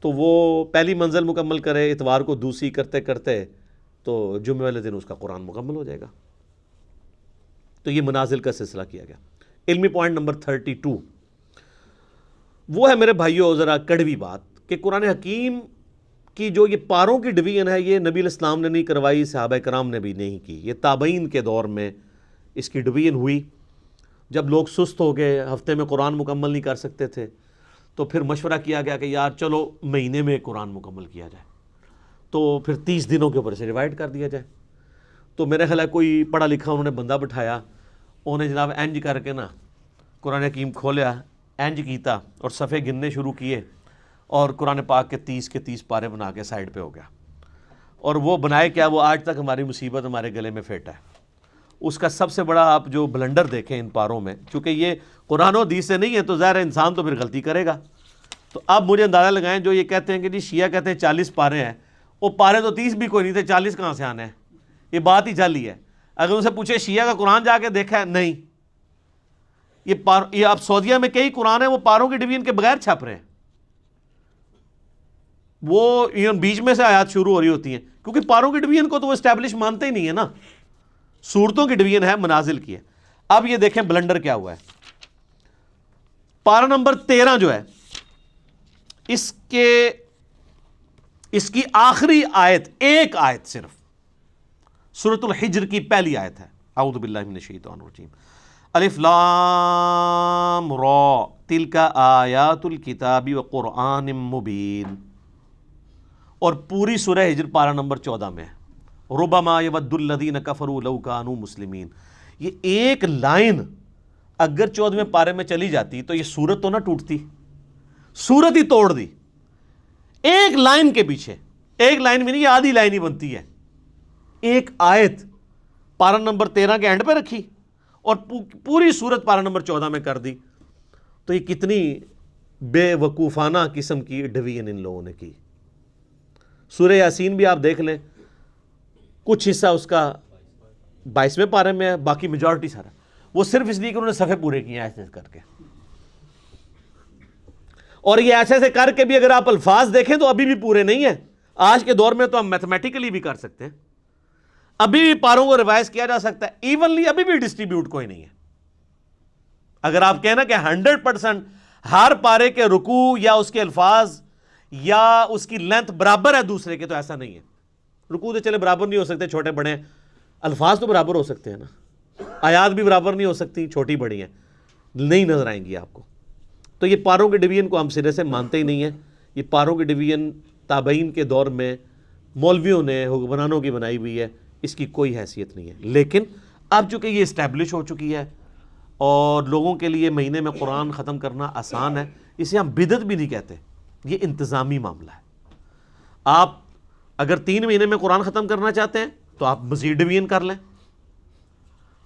تو وہ پہلی منزل مکمل کرے، اتوار کو دوسری کرتے کرتے تو جمعے والے دن اس کا قرآن مکمل ہو جائے گا۔ تو یہ منازل کا سلسلہ کیا گیا۔ علمی پوائنٹ نمبر 32 وہ ہے میرے بھائیوں ذرا کڑوی بات کہ قرآن حکیم کی جو یہ پاروں کی ڈویژن ہے یہ نبی علیہ السلام نے نہیں کروائی، صحابہ کرام نے بھی نہیں کی، یہ تابعین کے دور میں اس کی ڈویژن ہوئی۔ جب لوگ سست ہو گئے، ہفتے میں قرآن مکمل نہیں کر سکتے تھے، تو پھر مشورہ کیا گیا کہ یار چلو مہینے میں قرآن مکمل کیا جائے، تو پھر 30 دنوں کے اوپر سے ڈیوائڈ کر دیا جائے۔ تو میرے خیال ہے کوئی پڑھا لکھا انہوں نے بندہ بٹھایا، انہوں نے جناب اینج کر کے نا قرآن حکیم کھولیا، اینج کیتا اور صفحے گننے شروع کیے، اور قرآن پاک کے 30 پارے بنا کے سائڈ پہ ہو گیا۔ اور وہ بنائے کیا، وہ آج تک ہماری مصیبت ہمارے گلے میں پھیٹا ہے۔ اس کا سب سے بڑا آپ جو بلنڈر دیکھیں ان پاروں میں، چونکہ یہ قرآن و حدیث سے نہیں ہے تو ظاہر ہے انسان تو پھر غلطی کرے گا۔ تو اب مجھے اندازہ لگائیں جو یہ کہتے ہیں کہ جی شیعہ کہتے ہیں 40 پارے ہیں، وہ پارے تو 30 بھی کوئی نہیں تھے، 40 کہاں سے آنے ہیں؟ یہ بات ہی جعلی ہے۔ اگر ان سے پوچھے شیعہ کا قرآن جا کے دیکھا ہے، نہیں۔ یہ اب سعودیہ میں کئی قرآن ہیں وہ پاروں کی ڈویژن کے بغیر چھپ رہے ہیں، وہ بیچ میں سے آیات شروع ہو رہی ہوتی ہیں، کیونکہ پاروں کی ڈویژن کو تو وہ اسٹیبلش مانتے ہی نہیں ہے نا، صورتوں کی ڈویژن ہے، منازل کی ہے۔ اب یہ دیکھیں بلنڈر کیا ہوا ہے۔ پارہ نمبر 13 جو ہے اس کی آخری آیت، ایک آیت صرف، سورۃ الحجر کی پہلی آیت ہے، اعوذ باللہ من الشیطان الرجیم، الف لام را تلک آیات الکتاب وقرآن مبین، اور پوری سورہ ہجر پارہ نمبر 14 میں ہے، ربما یود الذین کفروا لو کانوا مسلمین۔ یہ ایک لائن اگر 14ویں پارے میں چلی جاتی تو یہ سورت تو نہ ٹوٹتی، سورت ہی توڑ دی۔ ایک لائن کے پیچھے، ایک لائن بھی نہیں، یہ آدھی لائن ہی بنتی ہے۔ ایک آیت پارہ نمبر 13 کے اینڈ پہ رکھی اور پوری سورت پارہ نمبر 14 میں کر دی۔ تو یہ کتنی بے وقوفانہ قسم کی ڈویژن ان لوگوں نے کی۔ سورہ یاسین بھی آپ دیکھ لیں، کچھ حصہ اس کا 22ویں پارے میں ہے، باقی میجورٹی سارا وہ صرف اس لیے کہ انہوں نے صفحے پورے کیے ہیں ایسے کر کے۔ اور یہ ایسے ایسے کر کے بھی اگر آپ الفاظ دیکھیں تو ابھی بھی پورے نہیں ہیں۔ آج کے دور میں تو ہم میتھمیٹیکلی بھی کر سکتے ہیں، ابھی بھی پاروں کو ریوائز کیا جا سکتا ہے، ایونلی ابھی بھی ڈسٹریبیوٹ کوئی نہیں ہے۔ اگر آپ کہنا کہ 100% ہر پارے کے رکوع یا اس کے الفاظ یا اس کی لینتھ برابر ہے دوسرے کے، تو ایسا نہیں ہے۔ رکوع تو چلے برابر نہیں ہو سکتے، چھوٹے بڑے ہیں، الفاظ تو برابر ہو سکتے ہیں نا، آیات بھی برابر نہیں ہو سکتی، چھوٹی بڑی ہیں، نہیں نظر آئیں گی آپ کو۔ تو یہ پاروں کے ڈویژن کو ہم سرے سے مانتے ہی نہیں ہیں۔ یہ پاروں کی ڈویژن تابعین کے دور میں مولویوں نے، حکمرانوں کی بنائی ہوئی ہے، اس کی کوئی حیثیت نہیں ہے۔ لیکن اب چونکہ یہ اسٹیبلش ہو چکی ہے اور لوگوں کے لیے مہینے میں قرآن ختم کرنا آسان ہے، اسے ہم بدعت بھی نہیں کہتے، یہ انتظامی معاملہ ہے۔ آپ اگر 3 مہینے میں قرآن ختم کرنا چاہتے ہیں تو آپ مزید ڈویژن کر لیں،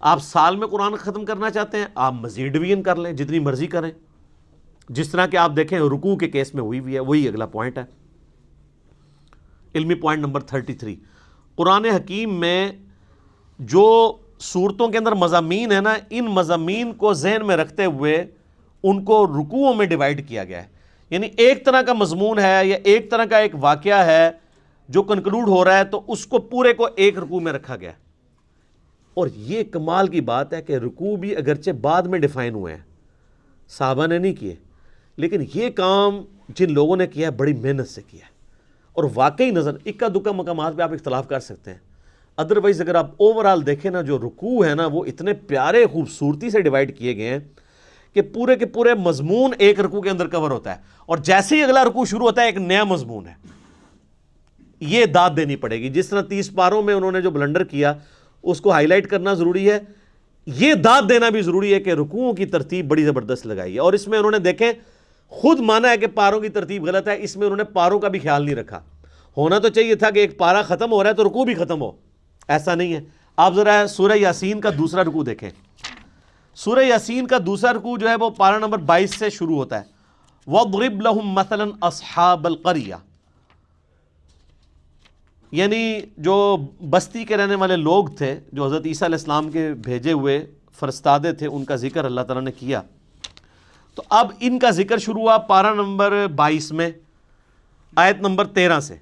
آپ سال میں قرآن ختم کرنا چاہتے ہیں آپ مزید ڈویژن کر لیں، جتنی مرضی کریں، جس طرح کہ آپ دیکھیں رکوع کے کیس میں ہوئی بھی ہے۔ وہی اگلا پوائنٹ ہے، علمی پوائنٹ نمبر 33۔ قرآن حکیم میں جو صورتوں کے اندر مضامین ہیں نا، ان مضامین کو ذہن میں رکھتے ہوئے ان کو رکوعوں میں ڈیوائیڈ کیا گیا ہے۔ یعنی ایک طرح کا مضمون ہے یا ایک طرح کا ایک واقعہ ہے جو کنکلوڈ ہو رہا ہے، تو اس کو پورے کو ایک رکوع میں رکھا گیا ہے۔ اور یہ کمال کی بات ہے کہ رکوع بھی اگرچہ بعد میں ڈیفائن ہوئے ہیں، صحابہ نے نہیں کیے، لیکن یہ کام جن لوگوں نے کیا ہے بڑی محنت سے کیا ہے، اور واقعی نظر اکا دکا مقامات پہ آپ اختلاف کر سکتے ہیں، ادروائز اگر آپ اوورال دیکھیں نا، جو رکوع ہے نا وہ اتنے پیارے خوبصورتی سے ڈیوائیڈ کیے گئے ہیں کہ پورے کے پورے مضمون ایک رکوع کے اندر کور ہوتا ہے، اور جیسے ہی اگلا رکوع شروع ہوتا ہے ایک نیا مضمون ہے۔ یہ داد دینی پڑے گی، جس طرح 30 پاروں میں انہوں نے جو بلنڈر کیا اس کو ہائی لائٹ کرنا ضروری ہے، یہ داد دینا بھی ضروری ہے کہ رکوعوں کی ترتیب بڑی زبردست لگائی ہے۔ اور اس میں انہوں نے دیکھیں خود مانا ہے کہ پاروں کی ترتیب غلط ہے، اس میں انہوں نے پاروں کا بھی خیال نہیں رکھا۔ ہونا تو چاہیے تھا کہ ایک پارہ ختم ہو رہا ہے تو رکوع بھی ختم ہو، ایسا نہیں ہے۔ آپ ذرا سورہ یاسین کا دوسرا رکوع دیکھیں۔ سورہ یاسین کا دوسرا رکوع جو ہے وہ پارہ نمبر 22 سے شروع ہوتا ہے، وَاضْرِبْ لَهُمْ مَثَلًا أَصْحَابَ الْقَرْيَةِ، یعنی جو بستی کے رہنے والے لوگ تھے جو حضرت عیسیٰ علیہ السلام کے بھیجے ہوئے فرستادے تھے، ان کا ذکر اللہ تعالیٰ نے کیا۔ تو اب ان کا ذکر شروع ہوا پارہ نمبر 22 میں آیت نمبر 13 سے،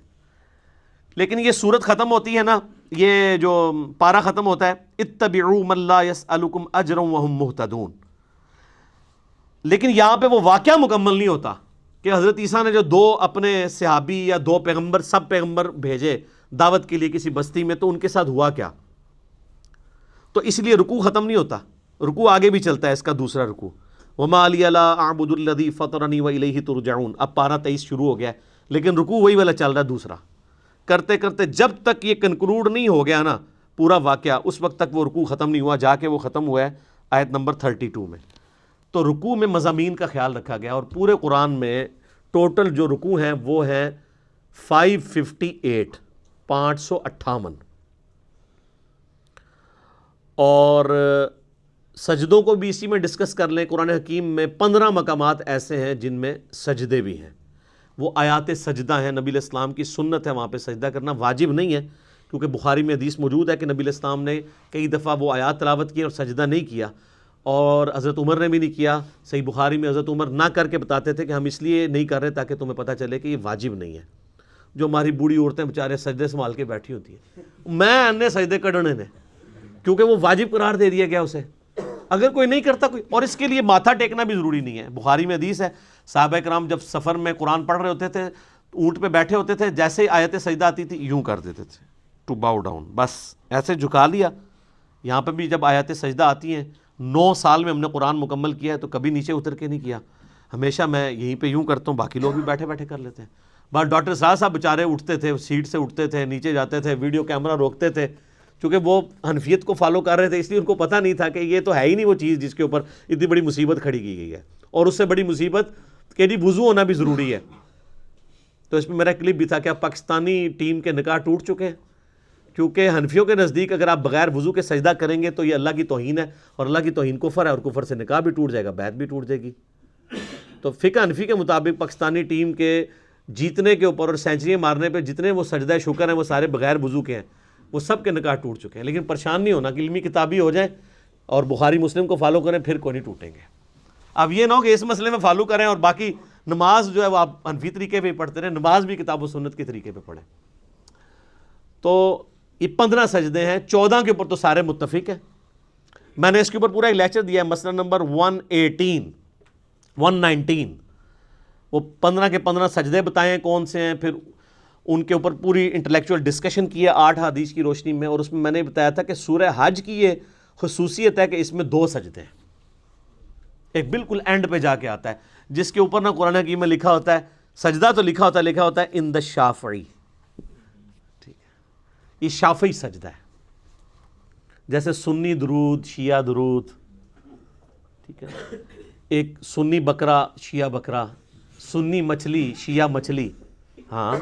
لیکن یہ سورت ختم ہوتی ہے نا یہ جو پارہ ختم ہوتا ہے اتبعوا من لا یسألکم اجرا وہم مہتدون، لیکن یہاں پہ وہ واقعہ مکمل نہیں ہوتا کہ حضرت عیسیٰ نے جو 2 اپنے صحابی یا 2 پیغمبر سب پیغمبر بھیجے دعوت کے لیے کسی بستی میں، تو ان کے ساتھ ہوا کیا؟ تو اس لیے رکوع ختم نہیں ہوتا، رکوع آگے بھی چلتا ہے، اس کا دوسرا رکوع وما لی لا اعبد الذی فطرنی والیہ ترجعون، اب پارہ 23 شروع ہو گیا ہے، لیکن رکوع وہی والا چل رہا ہے دوسرا، کرتے کرتے جب تک یہ کنکلوڈ نہیں ہو گیا نا پورا واقعہ، اس وقت تک وہ رکوع ختم نہیں ہوا، جا کے وہ ختم ہوا ہے آیت نمبر 32 میں۔ تو رکوع میں مضامین کا خیال رکھا گیا، اور پورے قرآن میں ٹوٹل جو رکوع ہیں وہ ہیں 558 558، اور سجدوں کو بھی اسی میں ڈسکس کر لیں۔ قرآن حکیم میں 15 مقامات ایسے ہیں جن میں سجدے بھی ہیں، وہ آیات سجدہ ہیں، نبی علیہ السلام کی سنت ہے وہاں پہ سجدہ کرنا، واجب نہیں ہے، کیونکہ بخاری میں حدیث موجود ہے کہ نبی علیہ السلام نے کئی دفعہ وہ آیات تلاوت کی اور سجدہ نہیں کیا، اور حضرت عمر نے بھی نہیں کیا۔ صحیح بخاری میں حضرت عمر نہ کر کے بتاتے تھے کہ ہم اس لیے نہیں کر رہے تاکہ تمہیں پتہ چلے کہ یہ واجب نہیں ہے۔ جو ہماری بوڑھی عورتیں بیچارے سجدے سنبھال کے بیٹھی ہوتی ہیں، میں انے سجدے کڈنے نے، کیونکہ وہ واجب قرار دے دیا گیا اسے، اگر کوئی نہیں کرتا کوئی، اور اس کے لیے ماتھا ٹیکنا بھی ضروری نہیں ہے۔ بخاری میں حدیث ہے صحابہ کرام جب سفر میں قرآن پڑھ رہے ہوتے تھے، اونٹ پہ بیٹھے ہوتے تھے، جیسے ہی آیت سجدہ آتی تھی یوں کر دیتے تھے، ٹو باؤ ڈاؤن، بس ایسے جھکا لیا۔ یہاں پہ بھی جب آیات سجدہ آتی ہیں، 9 سال میں ہم نے قرآن مکمل کیا ہے تو کبھی نیچے اتر کے نہیں کیا، ہمیشہ میں یہیں پہ یوں کرتا ہوں، باقی لوگ بھی بیٹھے بیٹھے کر لیتے ہیں۔ بس ڈاکٹر صاحب بیچارے اٹھتے تھے، سیٹ سے اٹھتے تھے، نیچے جاتے تھے، ویڈیو کیمرہ روکتے تھے، چونکہ وہ حنفیت کو فالو کر رہے تھے، اس لیے ان کو پتہ نہیں تھا کہ یہ تو ہے ہی نہیں وہ چیز جس کے اوپر اتنی بڑی مصیبت کھڑی کی گئی ہے، اور اس سے بڑی مصیبت کہ جی وضو ہونا بھی ضروری ہے۔ تو اس میں میرا کلپ بھی تھا کہ اب پاکستانی ٹیم کے نکاح ٹوٹ چکے ہیں، کیونکہ حنفیوں کے نزدیک اگر آپ بغیر وضو کے سجدہ کریں گے تو یہ اللہ کی توہین ہے، اور اللہ کی توہین کفر ہے، اور کفر سے نکاح بھی ٹوٹ جائے گا، بیعت بھی ٹوٹ جائے گی۔ تو فقہ حنفی کے مطابق پاکستانی ٹیم کے جیتنے کے اوپر اور سینچریاں مارنے پہ جتنے وہ سجدہ شکر ہیں وہ سارے بغیر وضو کے ہیں، وہ سب کے نکاح ٹوٹ چکے ہیں۔ لیکن پریشان نہیں ہونا کہ علمی کتابی ہو جائیں اور بخاری مسلم کو فالو کریں، پھر کوئی نہیں ٹوٹیں گے۔ اب یہ نہ ہو کہ اس مسئلے میں فالو کریں اور باقی نماز جو ہے وہ آپ حنفی طریقے پہ پڑھتے رہیں، نماز بھی کتاب و سنت کے طریقے پہ پڑھیں۔ تو یہ 15 سجدے ہیں، 14 کے اوپر تو سارے متفق ہیں۔ میں نے اس کے اوپر پورا ایک لیکچر دیا ہے، مسئلہ نمبر 119، وہ 15 کے 15 سجدے بتائیں کون سے ہیں، پھر ان کے اوپر پوری انٹلیکچوئل ڈسکشن کی ہے 8 حدیث کی روشنی میں، اور اس میں نے بتایا تھا کہ سورہ حج کی یہ خصوصیت ہے کہ اس میں 2 سجدے ہیں، ایک بالکل اینڈ پہ جا کے آتا ہے جس کے اوپر نہ قرآن حکیم میں لکھا ہوتا ہے سجدہ، تو لکھا ہوتا ہے ان دا شافعی، ٹھیک ہے، یہ شافعی سجدہ ہے، جیسے سنی درود، شیعہ درود، ٹھیک ہے، ایک سنی بکرا شیعہ بکرا، سنی مچھلی شیعہ مچھلی۔ ہاں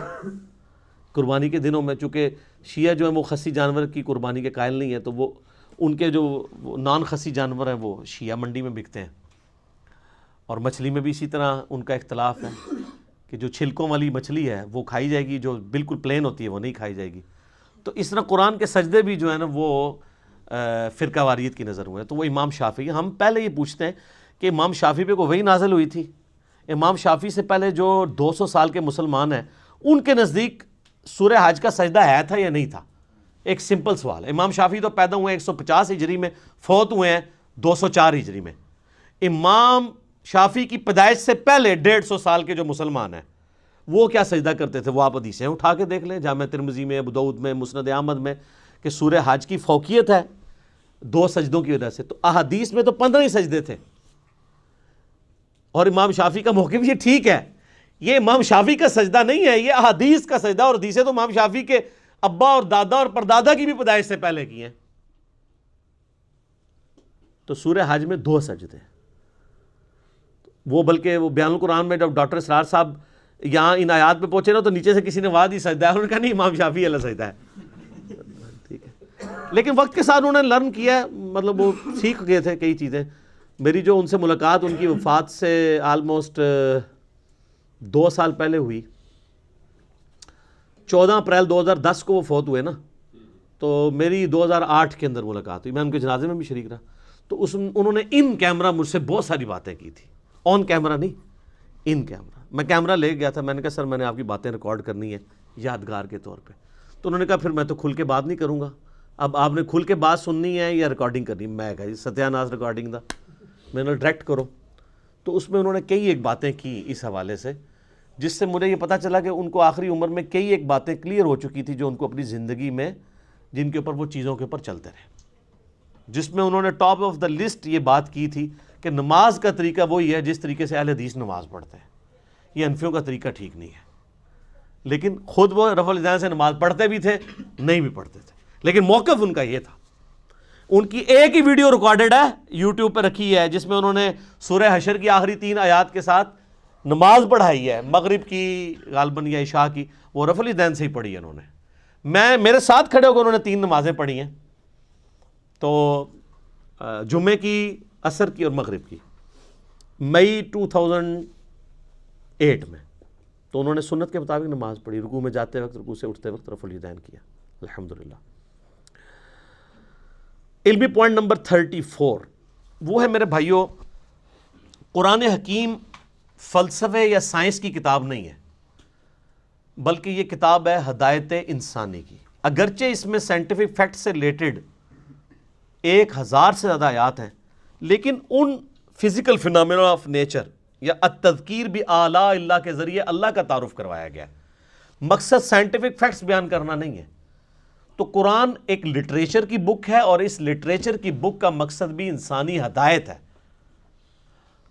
قربانی کے دنوں میں چونکہ شیعہ جو ہے وہ خسی جانور کی قربانی کے قائل نہیں ہے، تو وہ ان کے جو نان خسی جانور ہیں وہ شیعہ منڈی میں بکتے ہیں، اور مچھلی میں بھی اسی طرح ان کا اختلاف ہے کہ جو چھلکوں والی مچھلی ہے وہ کھائی جائے گی، جو بالکل پلین ہوتی ہے وہ نہیں کھائی جائے گی۔ تو اس طرح قرآن کے سجدے بھی جو ہے نا وہ فرقہ واریت کی نظر ہوئے، تو وہ امام شافعی۔ ہم پہلے یہ پوچھتے ہیں کہ امام شافعی پہ کوئی وحی نازل ہوئی تھی؟ امام شافعی سے پہلے جو 200 سال کے مسلمان ہیں ان کے نزدیک سورہ حج کا سجدہ ہے تھا یا نہیں تھا؟ ایک سمپل سوال ہے۔ امام شافعی تو پیدا ہوئے 150 ہجری میں، فوت ہوئے ہیں 204 ہجری میں۔ امام شافعی کی پیدائش سے پہلے 150 سال کے جو مسلمان ہیں وہ کیا سجدہ کرتے تھے؟ وہ آپ حدیثیں اٹھا کے دیکھ لیں، جامع ترمذی میں، ابو داؤد میں، مسند احمد میں، کہ سورہ حج کی فوقیت ہے 2 سجدوں کی وجہ سے۔ تو احادیث میں تو 15 ہی سجدے تھے، اور امام شافعی کا موقف یہ ٹھیک ہے، یہ امام شافعی کا سجدہ نہیں ہے، یہ احادیث کا سجدہ، اور حدیثیں تو امام شافعی کے ابا اور دادا اور پردادا کی بھی پیدائش سے پہلے کی ہیں۔ تو سورہ حج میں 2 سجدے، وہ بلکہ وہ بیان القرآن میں جب ڈاکٹر اسرار صاحب یہاں ان آیات پہ پہنچے نا تو نیچے سے کسی نے واد ہی سجدہ ہے، انہوں نے کہا نہیں امام شافعی اللہ سجدہ ہے، ٹھیک ہے۔ لیکن وقت کے ساتھ انہوں نے لرن کیا، مطلب وہ سیکھ گئے تھے کئی چیزیں۔ میری جو ان سے ملاقات ان کی وفات سے آلموسٹ 2 سال پہلے ہوئی، 14 اپریل 2010 کو وہ فوت ہوئے نا، تو میری 2008 کے اندر ملاقات ہوئی، میں ان کے جنازے میں بھی شریک رہا۔ تو انہوں نے ان کیمرہ مجھ سے بہت ساری باتیں کی تھی، آن کیمرہ نہیں، ان کیمرہ۔ میں کیمرہ لے گیا تھا، میں نے کہا سر میں نے آپ کی باتیں ریکارڈ کرنی ہے یادگار کے طور پہ۔ تو انہوں نے کہا پھر میں تو کھل کے بات نہیں کروں گا، اب آپ نے کھل کے بات سننی ہے یا ریکارڈنگ کرنی؟ میں کہا جی ستیہ ناس ریکارڈنگ دا، میں نے ڈائریکٹ کرو۔ تو اس میں انہوں نے کئی ایک باتیں کی اس حوالے سے، جس سے مجھے یہ پتہ چلا کہ ان کو آخری عمر میں کئی ایک باتیں کلیئر ہو چکی تھی جو ان کو اپنی زندگی میں، جن کے اوپر وہ چیزوں کے اوپر چلتے رہے، جس میں انہوں نے ٹاپ آف دا لسٹ یہ بات کی تھی کہ نماز کا طریقہ وہی ہے جس طریقے سے اہل حدیث نماز پڑھتے ہیں، یہ حنفیوں کا طریقہ ٹھیک نہیں ہے۔ لیکن خود وہ رفع الیدین سے نماز پڑھتے بھی تھے، نہیں بھی پڑھتے تھے، لیکن موقف ان کا یہ تھا۔ ان کی ایک ہی ویڈیو ریکارڈڈ ہے، یوٹیوب پہ رکھی ہے، جس میں انہوں نے سورہ حشر کی آخری 3 آیات کے ساتھ نماز پڑھائی ہے، مغرب کی غالباً یا عشاء کی، وہ رفع الیدین سے ہی پڑھی ہے انہوں نے۔ میرے ساتھ کھڑے ہو کے انہوں نے 3 نمازیں پڑھی ہیں، تو جمعے کی، عصر کی اور مغرب کی، مئی 2008 میں۔ تو انہوں نے سنت کے مطابق نماز پڑھی، رکوع میں جاتے وقت، رکوع سے اٹھتے وقت رفع الیدین کیا، الحمدللہ۔ علمی پوائنٹ نمبر 34 وہ ہے میرے بھائیوں، قرآن حکیم فلسفے یا سائنس کی کتاب نہیں ہے، بلکہ یہ کتاب ہے ہدایت انسانی کی۔ اگرچہ اس میں سائنٹیفک فیکٹ سے ریلیٹڈ 1000 سے زیادہ آیات ہیں، لیکن ان فزیکل فینامنا آف نیچر یا التذکیر بآلاء اللہ کے ذریعے اللہ کا تعارف کروایا گیا۔ مقصد سائنٹیفک فیکٹس بیان کرنا نہیں ہے۔ تو قرآن ایک لٹریچر کی بک ہے، اور اس لٹریچر کی بک کا مقصد بھی انسانی ہدایت ہے۔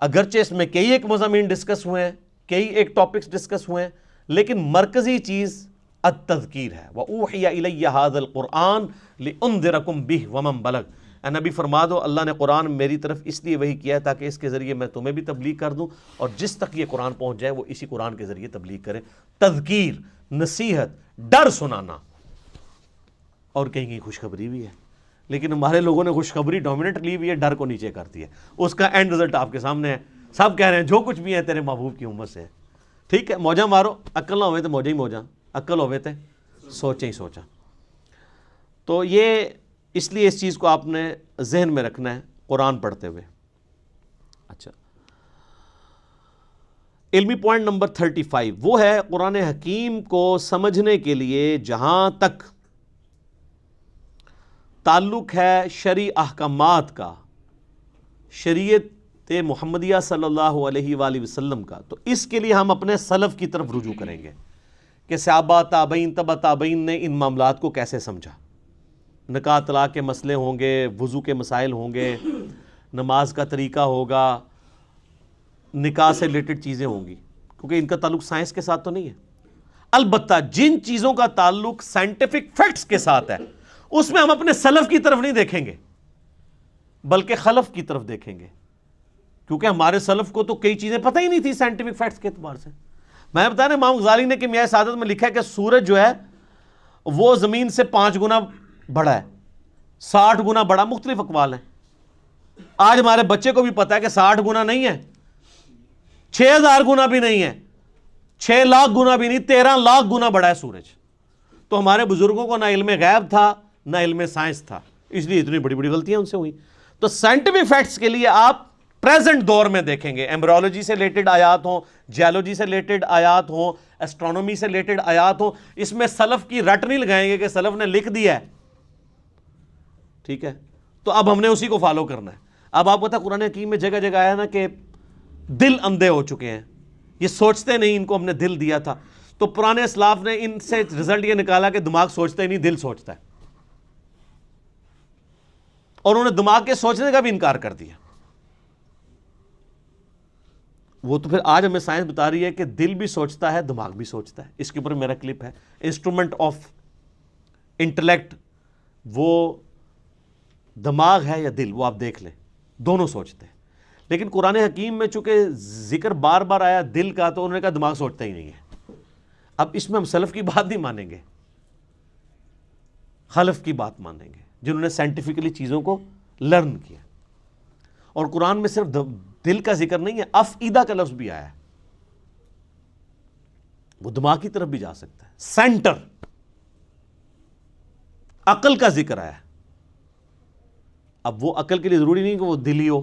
اگرچہ اس میں کئی ایک مضامین ڈسکس ہوئے ہیں، کئی ایک ٹاپکس ڈسکس ہوئے ہیں، لیکن مرکزی چیز التذکیر ہے۔ وَأُوحِيَ إِلَيَّ هَذَا الْقُرْآنُ لِأُنذِرَكُم بِهِ وَمَن بَلَغَ۔ اے نبی فرما دو اللہ نے قرآن میری طرف اس لیے وحی کیا ہے تاکہ اس کے ذریعے میں تمہیں بھی تبلیغ کر دوں، اور جس تک یہ قرآن پہنچ جائے وہ اسی قرآن کے ذریعے تبلیغ کرے۔ تذکیر، نصیحت، ڈر سنانا، اور کہیں کہیں خوشخبری بھی ہے، لیکن ہمارے لوگوں نے خوشخبری ڈومیننٹ لی ہوئی ہے، ڈر کو نیچے کر دیا۔ اس کا اینڈ رزلٹ آپ کے سامنے ہے، سب کہہ رہے ہیں جو کچھ بھی ہے تیرے محبوب کی امت سے ہے۔ ٹھیک ہے، موجہ مارو، عقل نہ ہوئے تو موجہ ہی موجہ، عقل ہوئے تو سوچیں ہی سوچا۔ تو یہ اس لیے اس چیز کو آپ نے ذہن میں رکھنا ہے قرآن پڑھتے ہوئے۔ اچھا، علمی پوائنٹ نمبر 35 وہ ہے قرآن حکیم کو سمجھنے کے لیے جہاں تک تعلق ہے شرعی احکامات کا، شریعت محمدیہ صلی اللہ علیہ وآلہ وسلم کا، تو اس کے لیے ہم اپنے سلف کی طرف رجوع کریں گے کہ صحابہ، تابعین، تبع تابعین نے ان معاملات کو کیسے سمجھا۔ نکاح طلاق کے مسئلے ہوں گے، وضو کے مسائل ہوں گے، نماز کا طریقہ ہوگا، نکاح سے ریلیٹڈ چیزیں ہوں گی، کیونکہ ان کا تعلق سائنس کے ساتھ تو نہیں ہے۔ البتہ جن چیزوں کا تعلق سائنٹیفک فیکٹس کے ساتھ ہے، اس میں ہم اپنے سلف کی طرف نہیں دیکھیں گے بلکہ خلف کی طرف دیکھیں گے، کیونکہ ہمارے سلف کو تو کئی چیزیں پتہ ہی نہیں تھی سائنٹیفک فیکٹس کے اعتبار سے۔ میں بتا رہا امام غزالی نے کہ میاں سعادت میں لکھا ہے کہ سورج جو ہے وہ زمین سے 5 گنا بڑا ہے، 60 گنا بڑا، مختلف اقوال ہیں۔ آج ہمارے بچے کو بھی پتا ہے کہ 60 گنا نہیں ہے، 6000 گنا بھی نہیں ہے، 6 لاکھ گنا بھی نہیں، 13 لاکھ گنا بڑا ہے سورج۔ تو ہمارے بزرگوں کو نہ علم غیب تھا نہ علم سائنس تھا، اس لیے اتنی بڑی بڑی غلطیاں ان سے ہوئی۔ تو سائنٹیفک فیکٹس کے لیے آپ پریزنٹ دور میں دیکھیں گے، ایمبریولوجی سے ریلیٹڈ آیات ہوں، جیولوجی سے ریلیٹڈ آیات ہوں، ایسٹرونومی سے ریلیٹڈ آیات ہوں، اس میں سلف کی رٹ نہیں لگائیں گے کہ سلف نے لکھ دیا ہے، ٹھیک ہے؟ تو اب ہم نے اسی کو فالو کرنا ہے۔ اب آپ پتہ قرآن حکیم میں جگہ جگہ آیا نا کہ دل اندھے ہو چکے ہیں، یہ سوچتے نہیں، ان کو ہم نے دل دیا تھا۔ تو پرانے اسلاف نے ان سے رزلٹ یہ نکالا کہ دماغ سوچتا ہی نہیں، دل سوچتا ہے، اور انہوں نے دماغ کے سوچنے کا بھی انکار کر دیا۔ وہ تو پھر آج ہمیں سائنس بتا رہی ہے کہ دل بھی سوچتا ہے، دماغ بھی سوچتا ہے۔ اس کے اوپر میرا کلپ ہے، انسٹرومنٹ آف انٹلیکٹ، وہ دماغ ہے یا دل، وہ آپ دیکھ لیں، دونوں سوچتے ہیں۔ لیکن قرآن حکیم میں چونکہ ذکر بار بار آیا دل کا، تو انہوں نے کہا دماغ سوچتا ہی نہیں ہے۔ اب اس میں ہم سلف کی بات نہیں مانیں گے، خلف کی بات مانیں گے، جنہوں نے سائنٹیفکلی چیزوں کو لرن کیا۔ اور قرآن میں صرف دل کا ذکر نہیں ہے، افئدہ کا لفظ بھی آیا ہے، وہ دماغ کی طرف بھی جا سکتا ہے۔ سینٹر، عقل کا ذکر آیا ہے۔ اب وہ عقل کے لیے ضروری نہیں کہ وہ دل ہی ہو،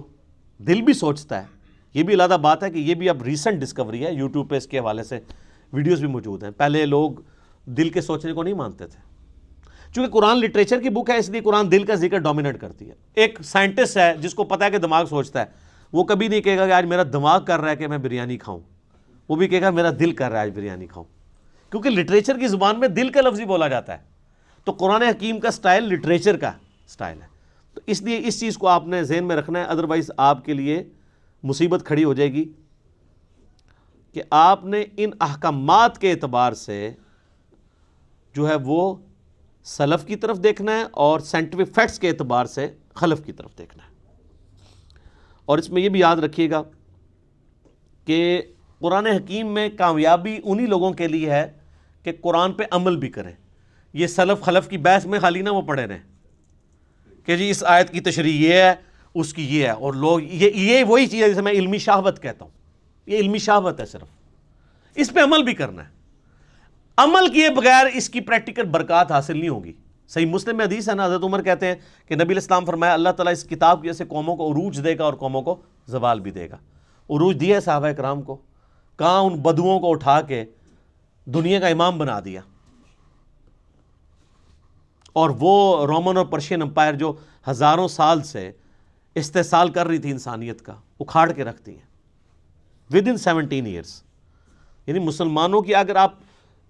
دل بھی سوچتا ہے۔ یہ بھی علیحدہ بات ہے کہ یہ بھی اب ریسنٹ ڈسکوری ہے، یوٹیوب پہ اس کے حوالے سے ویڈیوز بھی موجود ہیں۔ پہلے لوگ دل کے سوچنے کو نہیں مانتے تھے، چونکہ قرآن لٹریچر کی بک ہے اس لیے قرآن دل کا ذکر ڈومینیٹ کرتی ہے. ایک سائنٹسٹ ہے جس کو پتا ہے کہ دماغ سوچتا ہے، وہ کبھی نہیں کہے گا کہ آج میرا دماغ کر رہا ہے کہ میں بریانی کھاؤں، وہ بھی کہے گا میرا دل کر رہا ہے آج بریانی کھاؤں، کیونکہ لٹریچر کی زبان میں دل کا لفظ ہی بولا جاتا ہے. تو قرآن حکیم کا سٹائل لٹریچر کا سٹائل ہے. تو اس لیے اس چیز کو آپ نے ذہن میں رکھنا ہے، ادروائز آپ کے لیے مصیبت کھڑی ہو جائے گی کہ آپ نے ان احکامات کے اعتبار سے جو ہے وہ سلف کی طرف دیکھنا ہے اور سائنٹیفک فیکٹس کے اعتبار سے خلف کی طرف دیکھنا ہے. اور اس میں یہ بھی یاد رکھیے گا کہ قرآن حکیم میں کامیابی انہی لوگوں کے لیے ہے کہ قرآن پہ عمل بھی کریں. یہ سلف خلف کی بحث میں خالی نہ وہ پڑھے رہیں کہ جی اس آیت کی تشریح یہ ہے اس کی یہ ہے، اور لوگ یہ وہی چیز ہے جسے میں علمی شہوت کہتا ہوں. یہ علمی شہوت ہے، صرف اس پہ عمل بھی کرنا ہے. عمل کیے بغیر اس کی پریکٹیکل برکات حاصل نہیں ہوگی. صحیح مسلم میں حدیث ہے نا، حضرت عمر کہتے ہیں کہ نبی علیہ السلام فرمایا اللہ تعالیٰ اس کتاب کی وجہ سے قوموں کو عروج دے گا اور قوموں کو زوال بھی دے گا. عروج دیا ہے صحابہ کرام کو، کہاں ان بدوؤں کو اٹھا کے دنیا کا امام بنا دیا، اور وہ رومن اور پرشین امپائر جو ہزاروں سال سے استحصال کر رہی تھی انسانیت کا، اکھاڑ کے رکھتی ہیں ود ان 17 ایئرس. یعنی مسلمانوں کی اگر آپ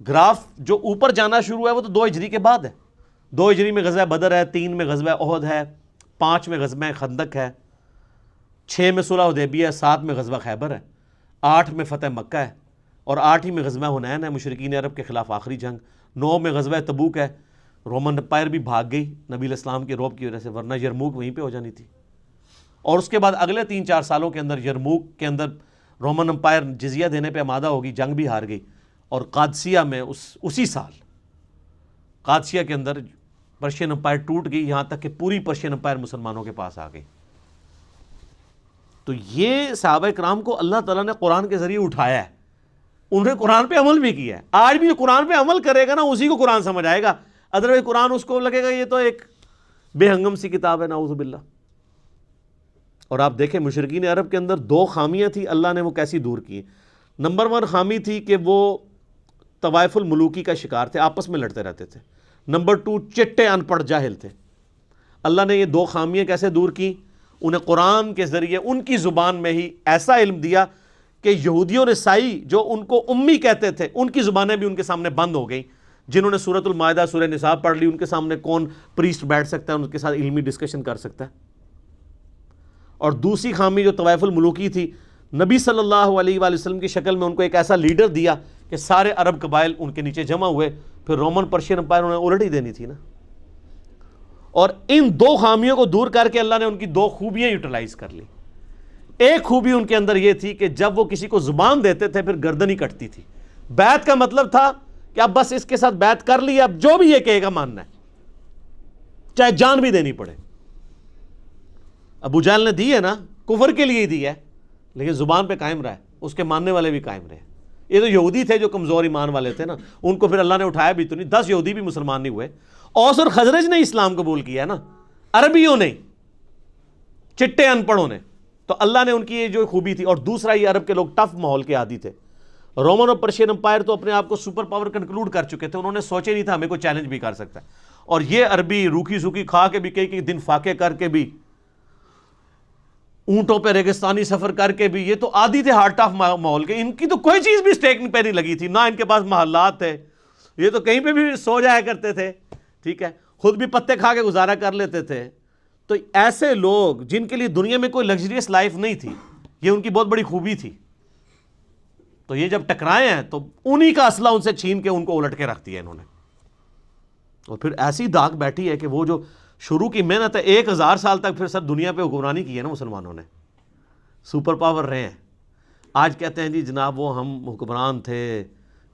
گراف جو اوپر جانا شروع ہے وہ تو 2 ہجری کے بعد ہے. 2 ہجری میں غزوہ بدر ہے، 3 میں غزوہ احد ہے، 5 میں غزوہ خندق ہے، 6 میں صلح حدیبیہ ہے، 7 میں غزوہ خیبر ہے، 8 میں فتح مکہ ہے، اور 8 ہی میں غزوہ حنین ہے مشرکین عرب کے خلاف آخری جنگ. 9 میں غزوہ تبوک ہے. رومن امپائر بھی بھاگ گئی نبی علیہ السلام کے رعب کی وجہ سے، ورنہ یرموک وہیں پہ ہو جانی تھی. اور اس کے بعد اگلے 3-4 سالوں کے اندر یرموک کے اندر رومن امپائر جزیہ دینے پہ آمادہ ہوگی، جنگ بھی ہار گئی. اور قادسیہ میں اسی سال قادسیہ کے اندر پرشین امپائر ٹوٹ گئی، یہاں تک کہ پوری پرشین امپائر مسلمانوں کے پاس آ گئی. تو یہ صحابہ کرام کو اللہ تعالیٰ نے قرآن کے ذریعے اٹھایا ہے، انہوں نے قرآن پہ عمل بھی کیا ہے. آج بھی جو قرآن پہ عمل کرے گا نا اسی کو قرآن سمجھ آئے گا، ادروائز قرآن اس کو لگے گا یہ تو ایک بے ہنگم سی کتاب ہے، نعوذ باللہ. اور آپ دیکھیں مشرکین عرب کے اندر 2 خامیاں تھیں، اللہ نے وہ کیسی دور کی. نمبر 1 خامی تھی کہ وہ طوائف الملوکی کا شکار تھے، آپس میں لڑتے رہتے تھے. نمبر 2 چٹے ان پڑھ جاہل تھے. اللہ نے یہ 2 خامیاں کیسے دور کی؟ انہیں قرآن کے ذریعے ان کی زبان میں ہی ایسا علم دیا کہ یہودیوں نے سائی جو ان کو امی کہتے تھے ان کی زبانیں بھی ان کے سامنے بند ہو گئیں. جنہوں نے سورۃ المائدہ سورہ نساء پڑھ لی ان کے سامنے کون پریسٹ بیٹھ سکتا ہے، ان کے ساتھ علمی ڈسکشن کر سکتا ہے. اور دوسری خامی جو طوائف الملوکی تھی، نبی صلی اللہ علیہ وآلہ وسلم کی شکل میں ان کو ایک ایسا لیڈر دیا کہ سارے عرب قبائل ان کے نیچے جمع ہوئے. پھر رومن پرشین امپائر انہیں الٹ ہی دینی تھی نا. اور ان 2 خامیوں کو دور کر کے اللہ نے ان کی 2 خوبیاں یوٹیلائز کر لی. ایک خوبی ان کے اندر یہ تھی کہ جب وہ کسی کو زبان دیتے تھے پھر گردن ہی کٹتی تھی. بیعت کا مطلب تھا کہ اب بس اس کے ساتھ بیعت کر لی، اب جو بھی یہ کہے گا ماننا ہے، چاہے جان بھی دینی پڑے. ابو جہل نے دی ہے نا، کفر کے لیے ہی دی ہے، لیکن زبان پہ قائم رہا ہے، اس کے ماننے والے بھی قائم رہے. یہ تو یہودی تھے جو کمزور ایمان والے تھے نا، ان کو پھر اللہ نے اٹھایا بھی تو نہیں. 10 یہودی بھی مسلمان نہیں ہوئے. اوس اور خزرج نے اسلام قبول کیا نا، عربیوں نے، چٹے ان پڑھوں نے. تو اللہ نے ان کی یہ جو خوبی تھی. اور دوسرا یہ عرب کے لوگ ٹف ماحول کے عادی تھے. رومن اور پرشین امپائر تو اپنے آپ کو سپر پاور کنکلوڈ کر چکے تھے، انہوں نے سوچے نہیں تھا ہمیں کوئی چیلنج بھی کر سکتا ہے. اور یہ عربی روکھی سوکھی کھا کے بھی کئی دن فاقے کر کے بھی، اونٹوں پہ ریگستانی سفر کر کے بھی، یہ تو عادی تھے ہارٹ آف ماحول کے. ان کی تو کوئی چیز بھی اسٹیک پہ نہیں لگی تھی، نہ ان کے پاس محلات تھے، یہ تو کہیں پہ بھی سو جایا کرتے تھے. ٹھیک ہے، خود بھی پتے کھا کے گزارا کر لیتے تھے. تو ایسے لوگ جن کے لیے دنیا میں کوئی لگژریس لائف نہیں تھی، یہ ان کی بہت بڑی خوبی تھی. تو یہ جب ٹکرائے ہیں تو انہی کا اسلحہ ان سے چھین کے ان کو الٹ کے رکھ دیا انہوں نے. اور پھر ایسی داغ بیٹھی ہے کہ وہ جو شروع کی محنت ہے 1000 سال تک پھر سر دنیا پہ حکمرانی کی ہے نا مسلمانوں نے، سپر پاور رہے ہیں. آج کہتے ہیں جی جناب وہ ہم حکمران تھے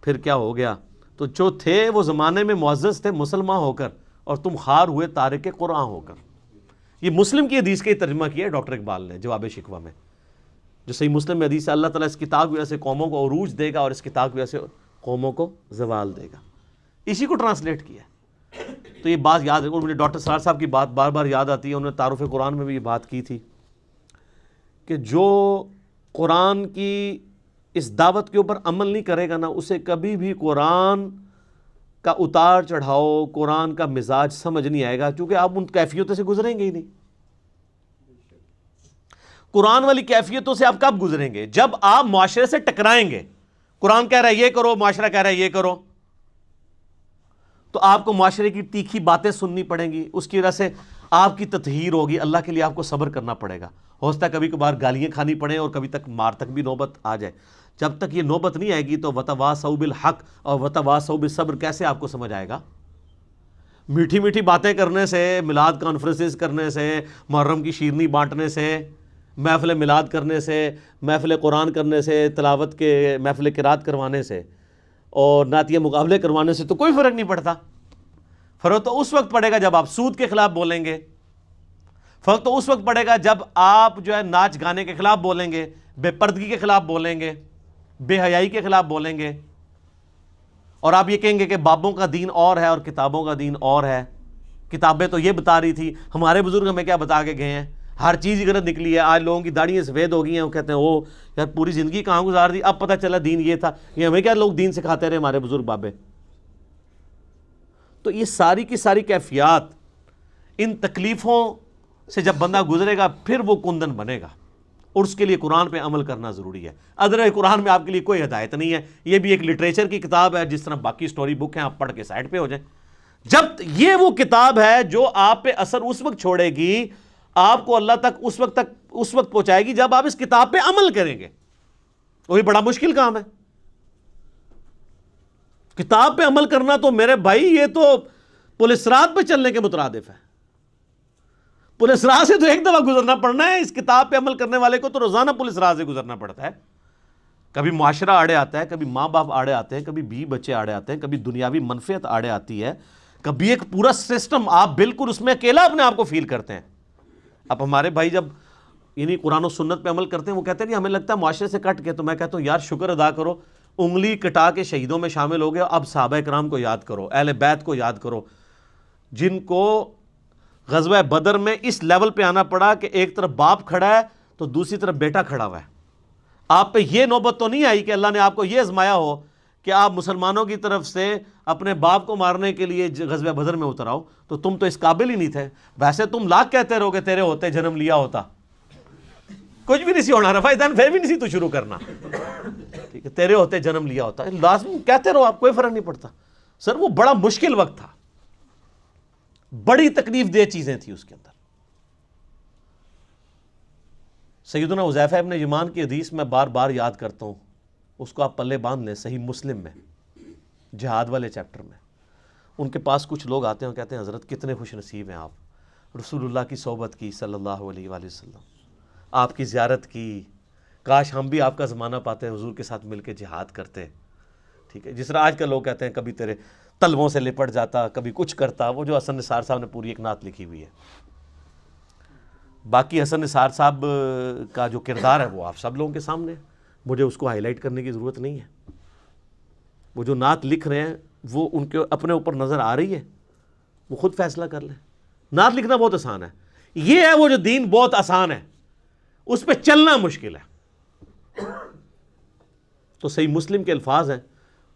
پھر کیا ہو گیا. تو جو تھے وہ زمانے میں معزز تھے مسلمان ہو کر، اور تم خار ہوئے تارک قرآن ہو کر. یہ مسلم کی حدیث کا ترجمہ کیا ہے ڈاکٹر اقبال نے جواب شکوہ میں، جو صحیح مسلم میں حدیث ہے اللہ تعالیٰ اس کتاب کی وجہ سے قوموں کو عروج دے گا اور اس کتاب کی وجہ سے قوموں کو زوال دے گا. اسی کو ٹرانسلیٹ کیا ہے. تو یہ بات یاد رکھو. مجھے ڈاکٹر سرار صاحب کی بات بار بار یاد آتی ہے، انہوں نے تعارف قرآن میں بھی یہ بات کی تھی کہ جو قرآن کی اس دعوت کے اوپر عمل نہیں کرے گا نا، اسے کبھی بھی قرآن کا اتار چڑھاؤ، قرآن کا مزاج سمجھ نہیں آئے گا، کیونکہ آپ ان کیفیتوں سے گزریں گے ہی نہیں۔ قرآن والی کیفیتوں سے آپ کب گزریں گے؟ جب آپ معاشرے سے ٹکرائیں گے۔ قرآن کہہ رہا ہے یہ کرو، معاشرہ کہہ رہا ہے یہ کرو، تو آپ کو معاشرے کی تیکھی باتیں سننی پڑیں گی، اس کی وجہ سے آپ کی تطہیر ہوگی، اللہ کے لیے آپ کو صبر کرنا پڑے گا، ہو سکتا ہے کبھی کبھار گالیاں کھانی پڑیں اور کبھی تک مار تک بھی نوبت آ جائے۔ جب تک یہ نوبت نہیں آئے گی تو وتواصوا بالحق اور وتواصوا بالصبر کیسے آپ کو سمجھ آئے گا؟ میٹھی میٹھی باتیں کرنے سے، میلاد کانفرنسز کرنے سے، محرم کی شیرنی بانٹنے سے، محفل میلاد کرنے سے، محفل قرآن کرنے سے، تلاوت کے محفل قرات کروانے سے اور نعتیہ مقابلے کروانے سے تو کوئی فرق نہیں پڑتا۔ فرق تو اس وقت پڑے گا جب آپ سود کے خلاف بولیں گے، فرق تو اس وقت پڑے گا جب آپ جو ہے ناچ گانے کے خلاف بولیں گے، بے پردگی کے خلاف بولیں گے، بے حیائی کے خلاف بولیں گے، اور آپ یہ کہیں گے کہ بابوں کا دین اور ہے اور کتابوں کا دین اور ہے۔ کتابیں تو یہ بتا رہی تھی، ہمارے بزرگ ہمیں کیا بتا کے گئے ہیں؟ ہر چیز غلط نکلی ہے۔ آج لوگوں کی داڑھیاں سفید ہو گئی ہیں، وہ کہتے ہیں او یار پوری زندگی کہاں گزار دی، اب پتہ چلا دین یہ تھا۔ یہ ہمیں کیا لوگ دین سکھاتے رہے ہمارے بزرگ بابے؟ تو یہ ساری کی ساری کیفیات، ان تکلیفوں سے جب بندہ گزرے گا پھر وہ کندن بنے گا، اور اس کے لیے قرآن پہ عمل کرنا ضروری ہے۔ ادر قرآن میں آپ کے لیے کوئی ہدایت نہیں ہے، یہ بھی ایک لٹریچر کی کتاب ہے، جس طرح باقی سٹوری بک ہیں، آپ پڑھ کے سائڈ پہ ہو جائیں۔ جب یہ وہ کتاب ہے جو آپ پہ اثر اس وقت چھوڑے گی، آپ کو اللہ تک اس وقت پہنچائے گی جب آپ اس کتاب پہ عمل کریں گے۔ وہی بڑا مشکل کام ہے، کتاب پہ عمل کرنا تو میرے بھائی یہ تو پولیس رات پہ چلنے کے مترادف ہے۔ پولیس راہ سے تو ایک دفعہ گزرنا پڑنا ہے، اس کتاب پہ عمل کرنے والے کو تو روزانہ پولیس راہ سے گزرنا پڑتا ہے۔ کبھی معاشرہ آڑے آتا ہے، کبھی ماں باپ آڑے آتے ہیں، کبھی بیوی بچے آڑے آتے ہیں، کبھی دنیاوی منفعت آڑے آتی ہے، کبھی ایک پورا سسٹم، آپ بالکل اس میں اکیلا اپنے آپ کو فیل کرتے ہیں۔ اب ہمارے بھائی جب یعنی قرآن و سنت پہ عمل کرتے ہیں، وہ کہتے ہیں ہمیں لگتا ہے معاشرے سے کٹ کے، تو میں کہتا ہوں یار شکر ادا کرو، انگلی کٹا کے شہیدوں میں شامل ہو گئے۔ اب صحابہ کرام کو یاد کرو، اہل بیت کو یاد کرو، جن کو غزوہ بدر میں اس لیول پہ آنا پڑا کہ ایک طرف باپ کھڑا ہے تو دوسری طرف بیٹا کھڑا ہوا ہے۔ آپ پہ یہ نوبت تو نہیں آئی کہ اللہ نے آپ کو یہ آزمایا ہو کہ آپ مسلمانوں کی طرف سے اپنے باپ کو مارنے کے لیے غزوہ بدر میں اتر آؤ، تو تم تو اس قابل ہی نہیں تھے۔ ویسے تم لاکھ کہتے رہو کہ تیرے ہوتے جنم لیا ہوتا، کچھ بھی نہیں سی ہونا، رفع دین پھر بھی نہیں سی تو شروع کرنا، ٹھیک ہے، تیرے ہوتے جنم لیا ہوتا، لازم کہتے رہو، آپ کوئی فرق نہیں پڑتا۔ سر وہ بڑا مشکل وقت تھا، بڑی تکلیف دہ چیزیں تھیں اس کے اندر۔ سیدنا حذیفہ ابن یمان کی حدیث میں بار بار یاد کرتا ہوں، اس کو آپ پلے باندھ لیں، صحیح مسلم میں جہاد والے چیپٹر میں۔ ان کے پاس کچھ لوگ آتے ہیں اور کہتے ہیں حضرت کتنے خوش نصیب ہیں آپ، رسول اللہ کی صحبت کی صلی اللہ علیہ وآلہ وسلم، آپ کی زیارت کی، کاش ہم بھی آپ کا زمانہ پاتے ہیں، حضور کے ساتھ مل کے جہاد کرتے، ٹھیک ہے۔ جس طرح آج کل لوگ کہتے ہیں کبھی تیرے تلووں سے لپٹ جاتا، کبھی کچھ کرتا، وہ جو حسن نثار صاحب نے پوری ایک نعت لکھی ہوئی ہے۔ باقی حسن نثار صاحب کا جو کردار ہے وہ آپ سب لوگوں کے سامنے ہے، مجھے اس کو ہائی لائٹ کرنے کی ضرورت نہیں ہے۔ وہ جو نعت لکھ رہے ہیں وہ ان کے اپنے اوپر نظر آ رہی ہے، وہ خود فیصلہ کر لیں۔ نعت لکھنا بہت آسان ہے، یہ ہے وہ جو دین بہت آسان ہے، اس پہ چلنا مشکل ہے۔ تو صحیح مسلم کے الفاظ ہیں،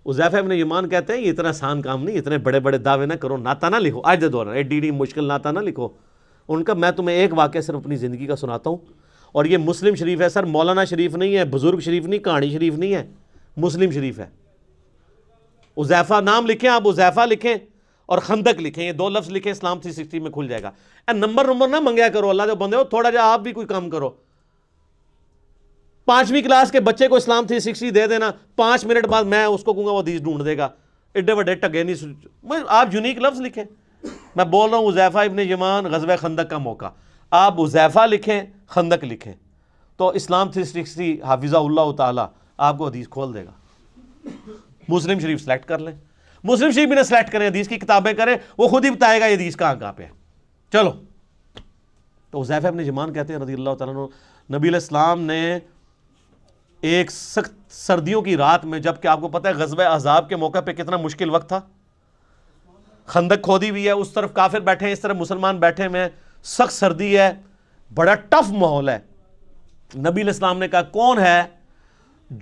حذیفہ ابن یمان کہتے ہیں یہ اتنا آسان کام نہیں، اتنے بڑے بڑے دعوے نہ کرو، نعتہ نہ لکھو، آج دے دور ایڈی مشکل نعتہ نہ لکھو۔ ان کا میں تمہیں ایک واقعہ صرف اپنی زندگی کا سناتا ہوں، اور یہ مسلم شریف ہے سر، مولانا شریف نہیں ہے، بزرگ شریف نہیں، کہانی شریف نہیں ہے، مسلم شریف ہے۔ حذیفہ نام لکھیں آپ، حذیفہ لکھیں اور خندق لکھیں، یہ دو لفظ لکھیں، اسلام 360 میں کھل جائے گا۔ نمبر نہ منگیا کرو، اللہ جو بندے ہو تھوڑا جا آپ بھی کوئی کام کرو۔ 5ویں کلاس کے بچے کو اسلام 360 دے دینا، 5 منٹ بعد میں اس کو کہوں گا وہ حدیث ڈھونڈ دے گا، ایڈے وڈے ٹگے نہیں۔ آپ یونیک لفظ لکھیں، میں بول رہا ہوں حذیفہ ابن یمان غزوہ خندق کا موقع، آپ حذیفہ لکھیں، خندق لکھیں، تو اسلام 360 حافظہ اللہ تعالیٰ آپ کو حدیث کھول دے گا۔ مسلم شریف سلیکٹ کر لیں، مسلم شریف بھی نہ سلیکٹ کریں، حدیث کی کتابیں کریں، وہ خود ہی بتائے گا یہ حدیث کہاں پہ ہے۔ چلو، تو حذیفہ ابن یمان کہتے ہیں رضی اللہ تعالیٰ عنہ، نبی علیہ السلام نے ایک سخت سردیوں کی رات میں، جب کہ آپ کو پتہ ہے غزوہ احزاب کے موقع پہ کتنا مشکل وقت تھا، خندق کھودی ہوئی ہے، اس طرف کافر بیٹھے ہیں، اس طرف مسلمان بیٹھے ہوئے ہیں، سخت سردی ہے، بڑا ٹف ماحول ہے۔ نبی علیہ السلام نے کہا کون ہے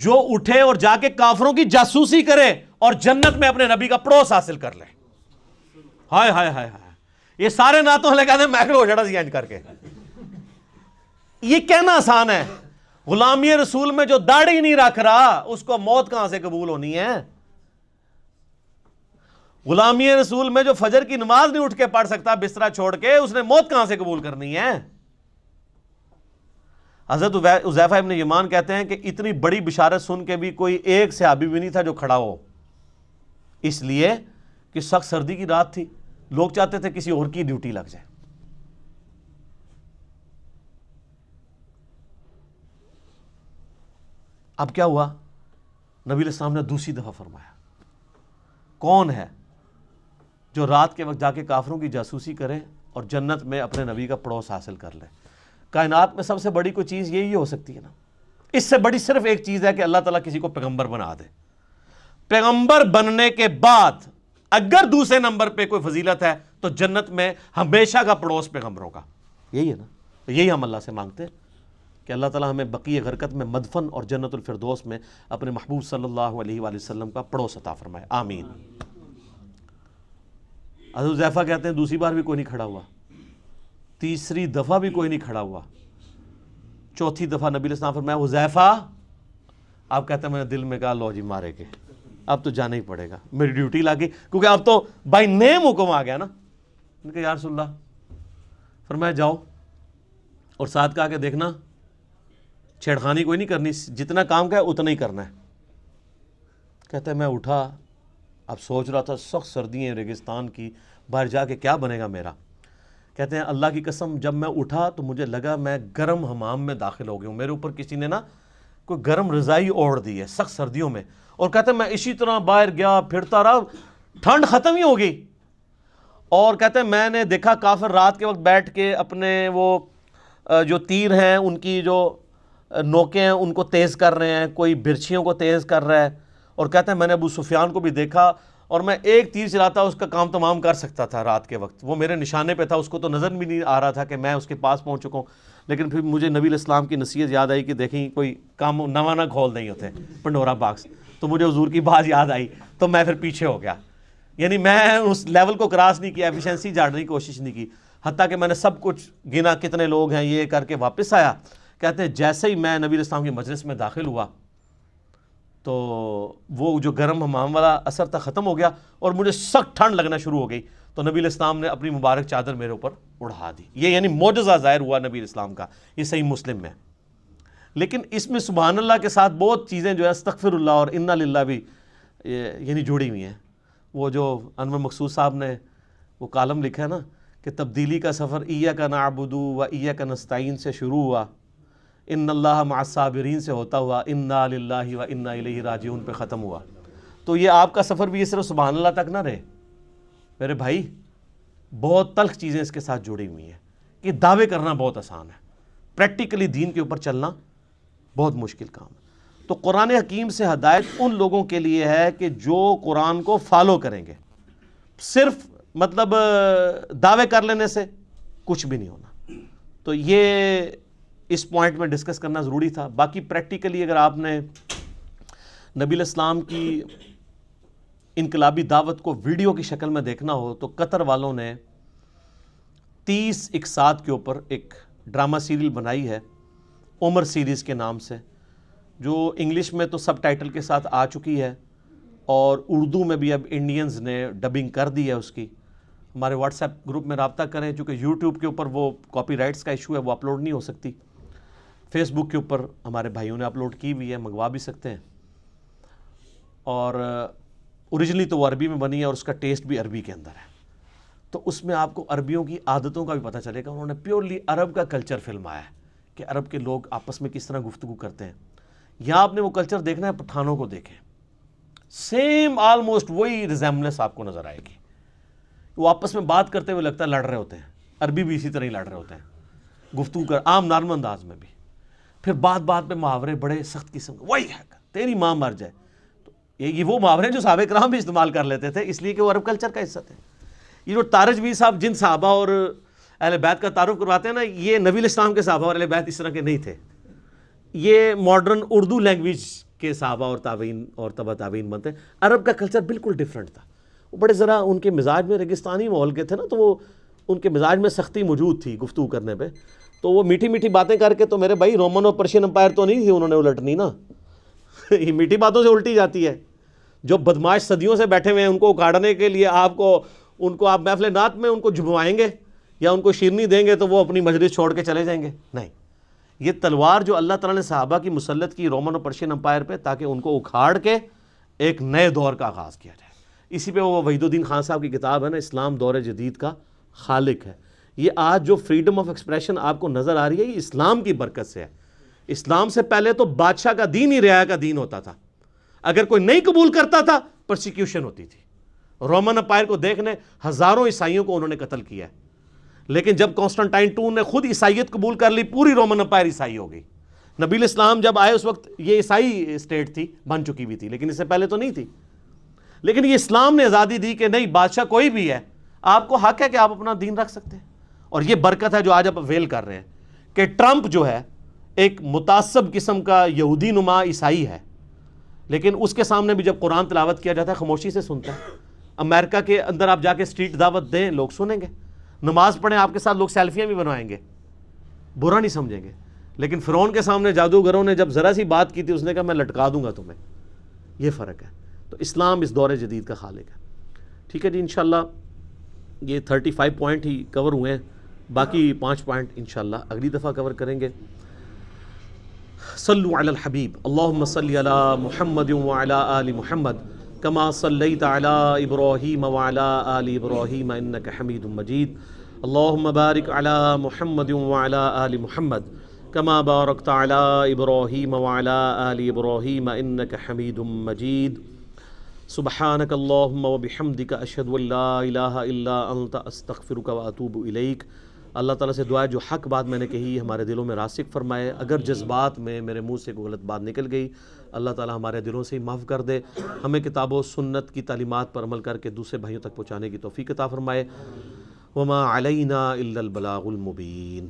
جو اٹھے اور جا کے کافروں کی جاسوسی کرے اور جنت میں اپنے نبی کا پڑوس حاصل کر لے. ہائے ہائے ہائے ہائے, یہ سارے نعتوں لے کہتے ہیں میکرو ہو جڑا سی اینج کر کے. یہ کہنا آسان ہے, غلامی رسول میں جو داڑھی نہیں رکھ رہا اس کو موت کہاں سے قبول ہونی ہے؟ غلامی رسول میں جو فجر کی نماز نہیں اٹھ کے پڑھ سکتا بسترا چھوڑ کے, اس نے موت کہاں سے قبول کرنی ہے؟ حضرت حذیفہ ابن یمان کہتے ہیں کہ اتنی بڑی بشارت سن کے بھی کوئی ایک صحابی بھی نہیں تھا جو کھڑا ہو, اس لیے کہ سخت سردی کی رات تھی, لوگ چاہتے تھے کسی اور کی ڈیوٹی لگ جائے. اب کیا ہوا؟ نبی علیہ السلام نے دوسری دفعہ فرمایا, کون ہے جو رات کے وقت جا کے کافروں کی جاسوسی کرے اور جنت میں اپنے نبی کا پڑوس حاصل کر لے؟ کائنات میں سب سے بڑی کوئی چیز یہی ہو سکتی ہے نا. اس سے بڑی صرف ایک چیز ہے کہ اللہ تعالیٰ کسی کو پیغمبر بنا دے. پیغمبر بننے کے بعد اگر دوسرے نمبر پہ کوئی فضیلت ہے تو جنت میں ہمیشہ کا پڑوس پیغمبروں کا. یہی ہے نا, یہی ہم اللہ سے مانگتے ہیں کہ اللہ تعالیٰ ہمیں بقیہ غرقت میں مدفن اور جنت الفردوس میں اپنے محبوب صلی اللہ علیہ وآلہ وسلم کا پڑوس عطا فرمائے, آمین. حضرت حذیفہ کہتے ہیں دوسری بار بھی کوئی نہیں کھڑا ہوا, تیسری دفعہ بھی کوئی نہیں کھڑا ہوا, چوتھی دفعہ نبی علیہ السلام فرمایا حذیفہ. آپ کہتے ہیں میں نے دل میں کہا لو جی مارے کے, اب تو جانا ہی پڑے گا, میری ڈیوٹی لگی, کیونکہ اب تو بائی نیم حکم آ گیا نا. ان کہ یا رسول اللہ, فرمایا جاؤ, اور ساتھ کہا کہ دیکھنا چھیڑخانی کوئی نہیں کرنی, جتنا کام کا ہے اتنا ہی کرنا ہے. کہتے ہیں میں اٹھا, اب سوچ رہا تھا سخت سردی ہیں ریگستان کی, باہر جا کے کیا بنے گا میرا. کہتے ہیں اللہ کی قسم جب میں اٹھا تو مجھے لگا میں گرم حمام میں داخل ہو گیا ہوں, میرے اوپر کسی نے نا کوئی گرم رضائی اوڑھ دی ہے سخت سردیوں میں. اور کہتے ہیں میں اسی طرح باہر گیا پھرتا رہا, ٹھنڈ ختم ہی ہو گئی. اور کہتے ہیں میں نے دیکھا کافر رات کے وقت بیٹھ کے اپنے وہ جو تیر ہیں ان کی جو نوکیں ہیں ان کو تیز کر رہے ہیں, کوئی برچھیوں کو تیز کر رہا ہے. اور کہتے ہیں میں نے ابو سفیان کو بھی دیکھا, اور میں ایک تیر چلاتا اس کا کام تمام کر سکتا تھا رات کے وقت, وہ میرے نشانے پہ تھا, اس کو تو نظر بھی نہیں آ رہا تھا کہ میں اس کے پاس پہنچ چکا ہوں. لیکن پھر مجھے نبی علیہ السلام کی نصیحت یاد آئی کہ دیکھیں کوئی کام نواں نہ کھول نہیں ہوتے پنڈورا باکس, تو مجھے حضور کی بات یاد آئی تو میں پھر پیچھے ہو گیا. یعنی میں اس لیول کو کراس نہیں کیا, ایفیشنسی جھاڑنے کی کوشش نہیں کی, حتیٰ کہ میں نے سب کچھ گنا کتنے لوگ ہیں یہ کر کے واپس آیا. کہتے ہیں جیسے ہی میں نبی علیہ السلام کی مجلس میں داخل ہوا تو وہ جو گرم حمام والا اثر تھا ختم ہو گیا اور مجھے سخت ٹھنڈ لگنا شروع ہو گئی. تو نبی علیہ السلام نے اپنی مبارک چادر میرے اوپر اڑا دی. یہ یعنی معجزہ ظاہر ہوا نبی علیہ السلام کا, یہ صحیح مسلم میں. لیکن اس میں سبحان اللہ کے ساتھ بہت چیزیں جو ہے استغفر اللہ اور انا للہ بھی یعنی جڑی ہوئی ہیں. وہ جو انور مقصود صاحب نے وہ کالم لکھا ہے نا کہ تبدیلی کا سفر ایاک نعبد و ایاک نستعین سے شروع ہوا, ان اللہ مع الصابرین سے ہوتا ہوا انا للہ و انا الیہ راجعون پہ ختم ہوا. تو یہ آپ کا سفر بھی یہ صرف سبحان اللہ تک نہ رہے میرے بھائی, بہت تلخ چیزیں اس کے ساتھ جڑی ہوئی ہیں. کہ دعوے کرنا بہت آسان ہے, پریکٹیکلی دین کے اوپر چلنا بہت مشکل کام ہے. تو قرآن حکیم سے ہدایت ان لوگوں کے لیے ہے کہ جو قرآن کو فالو کریں گے. صرف مطلب دعوے کر لینے سے کچھ بھی نہیں ہونا. تو یہ اس پوائنٹ میں ڈسکس کرنا ضروری تھا. باقی پریکٹیکلی اگر آپ نے نبی علیہ السلام کی انقلابی دعوت کو ویڈیو کی شکل میں دیکھنا ہو تو قطر والوں نے 30 اقساط کے اوپر ایک ڈرامہ سیریل بنائی ہے عمر سیریز کے نام سے, جو انگلش میں تو سب ٹائٹل کے ساتھ آ چکی ہے اور اردو میں بھی اب انڈینز نے ڈبنگ کر دی ہے اس کی. ہمارے واٹس ایپ گروپ میں رابطہ کریں, چونکہ یوٹیوب کے اوپر وہ کاپی رائٹس کا ایشو ہے, وہ اپلوڈ نہیں ہو سکتی. فیس بک کے اوپر ہمارے بھائیوں نے اپلوڈ کی ہوئی ہے, منگوا بھی سکتے ہیں. اور اوریجنلی تو وہ عربی میں بنی ہے اور اس کا ٹیسٹ بھی عربی کے اندر ہے, تو اس میں آپ کو عربیوں کی عادتوں کا بھی پتہ چلے گا. انہوں نے پیورلی عرب کا کلچر فلمایا ہے کہ عرب کے لوگ آپس میں کس طرح گفتگو کرتے ہیں. یہاں آپ نے وہ کلچر دیکھنا ہے, پٹھانوں کو دیکھیں, سیم آلموسٹ وہی ریزیمبلنس آپ کو نظر آئے گی. وہ آپس میں بات کرتے ہوئے لگتا ہے لڑ رہے ہوتے ہیں, عربی بھی اسی طرح ہی لڑ رہے ہوتے ہیں, گفتگو کر عام نارمل انداز میں بھی. پھر بات بات پہ محاورے بڑے سخت قسم کے, وہی ہے تیری ماں مر جائے. تو یہ وہ محاورے جو صحابہ کرام بھی استعمال کر لیتے تھے, اس لیے کہ وہ عرب کلچر کا حصہ تھے. یہ جو تارج بھی صاحب جن صحابہ اور اہل بیت کا تعارف کرواتے ہیں نا, یہ نبی علیہ السلام کے صحابہ اور اہل بیت اس طرح کے نہیں تھے. یہ ماڈرن اردو لینگویج کے صحابہ اور تابعین اور تبع تابعین بنتے ہیں. عرب کا کلچر بالکل ڈیفرنٹ تھا. وہ بڑے ذرا ان کے مزاج میں ریگستانی ماحول کے تھے نا، تو وہ ان کے مزاج میں سختی موجود تھی گفتگو کرنے پہ. تو وہ میٹھی میٹھی باتیں کر کے، تو میرے بھائی رومن اور پرشین امپائر تو نہیں تھی انہوں نے الٹنی نا. یہ میٹھی باتوں سے الٹی جاتی ہے. جو بدماش صدیوں سے بیٹھے ہوئے ہیں ان کو اکھاڑنے کے لیے آپ محفل نعت میں ان کو جھموائیں گے یا ان کو شیرنی دیں گے تو وہ اپنی مجلس چھوڑ کے چلے جائیں گے؟ نہیں. یہ تلوار جو اللہ تعالیٰ نے صحابہ کی مسلط کی رومن اور پرشین امپائر پہ، تاکہ ان کو اکھاڑ کے ایک نئے دور کا آغاز کیا جائے. اسی پہ وہ وحید الدین خان صاحب کی کتاب ہے نا، اسلام دور جدید کا خالق ہے. یہ آج جو فریڈم آف ایکسپریشن آپ کو نظر آ رہی ہے، یہ اسلام کی برکت سے ہے. اسلام سے پہلے تو بادشاہ کا دین ہی رعایا کا دین ہوتا تھا. اگر کوئی نہیں قبول کرتا تھا پرسیکیوشن ہوتی تھی. رومن امپائر کو دیکھنے ہزاروں عیسائیوں کو انہوں نے قتل کیا ہے. لیکن جب کانسٹنٹائن II نے خود عیسائیت قبول کر لی، پوری رومن امپائر عیسائی ہو گئی. نبی الاسلام جب آئے اس وقت یہ عیسائی اسٹیٹ تھی، بن چکی بھی تھی، لیکن اس سے پہلے تو نہیں تھی. لیکن یہ اسلام نے آزادی دی کہ نہیں، بادشاہ کوئی بھی ہے، آپ کو حق ہے کہ آپ اپنا دین رکھ سکتے ہیں. اور یہ برکت ہے جو آج آپ اویل کر رہے ہیں کہ ٹرمپ جو ہے ایک متعصب قسم کا یہودی نما عیسائی ہے، لیکن اس کے سامنے بھی جب قرآن تلاوت کیا جاتا ہے خاموشی سے سنتا ہے. امریکہ کے اندر آپ جا کے اسٹریٹ دعوت دیں، لوگ سنیں گے. نماز پڑھیں آپ کے ساتھ، لوگ سیلفیاں بھی بنوائیں گے، برا نہیں سمجھیں گے. لیکن فرعون کے سامنے جادوگروں نے جب ذرا سی بات کی تھی، اس نے کہا میں لٹکا دوں گا تمہیں. یہ فرق ہے. تو اسلام اس دور جدید کا خالق ہے. ٹھیک ہے جی، انشاءاللہ یہ 35 پوائنٹ ہی کور ہوئے ہیں، باقی 5 پوائنٹ انشاءاللہ اگلی دفعہ کور کریں گے. صلو علی الحبیب، اللہم صلی علی محمد وعلی آل محمد کما صلیت علی ابراہیم وعلی آل ابراہیم انک حمید مجید. اللہم بارک علی محمد وعلی آل محمد کما بارکت علی ابراہیم وعلی آل ابراہیم انک حمید مجید. سبحانک اللہم وبحمدک اشہد ان لا الہ الا انت استغفرک واتوب الیک. اللہ تعالیٰ سے دعا ہے جو حق بات میں نے کہی ہمارے دلوں میں راسخ فرمائے. اگر جذبات میں میرے منہ سے کوئی غلط بات نکل گئی، اللہ تعالیٰ ہمارے دلوں سے ہی معاف کر دے. ہمیں کتاب و سنت کی تعلیمات پر عمل کر کے دوسرے بھائیوں تک پہنچانے کی توفیق عطا فرمائے. وما علینا الا البلاغ المبین.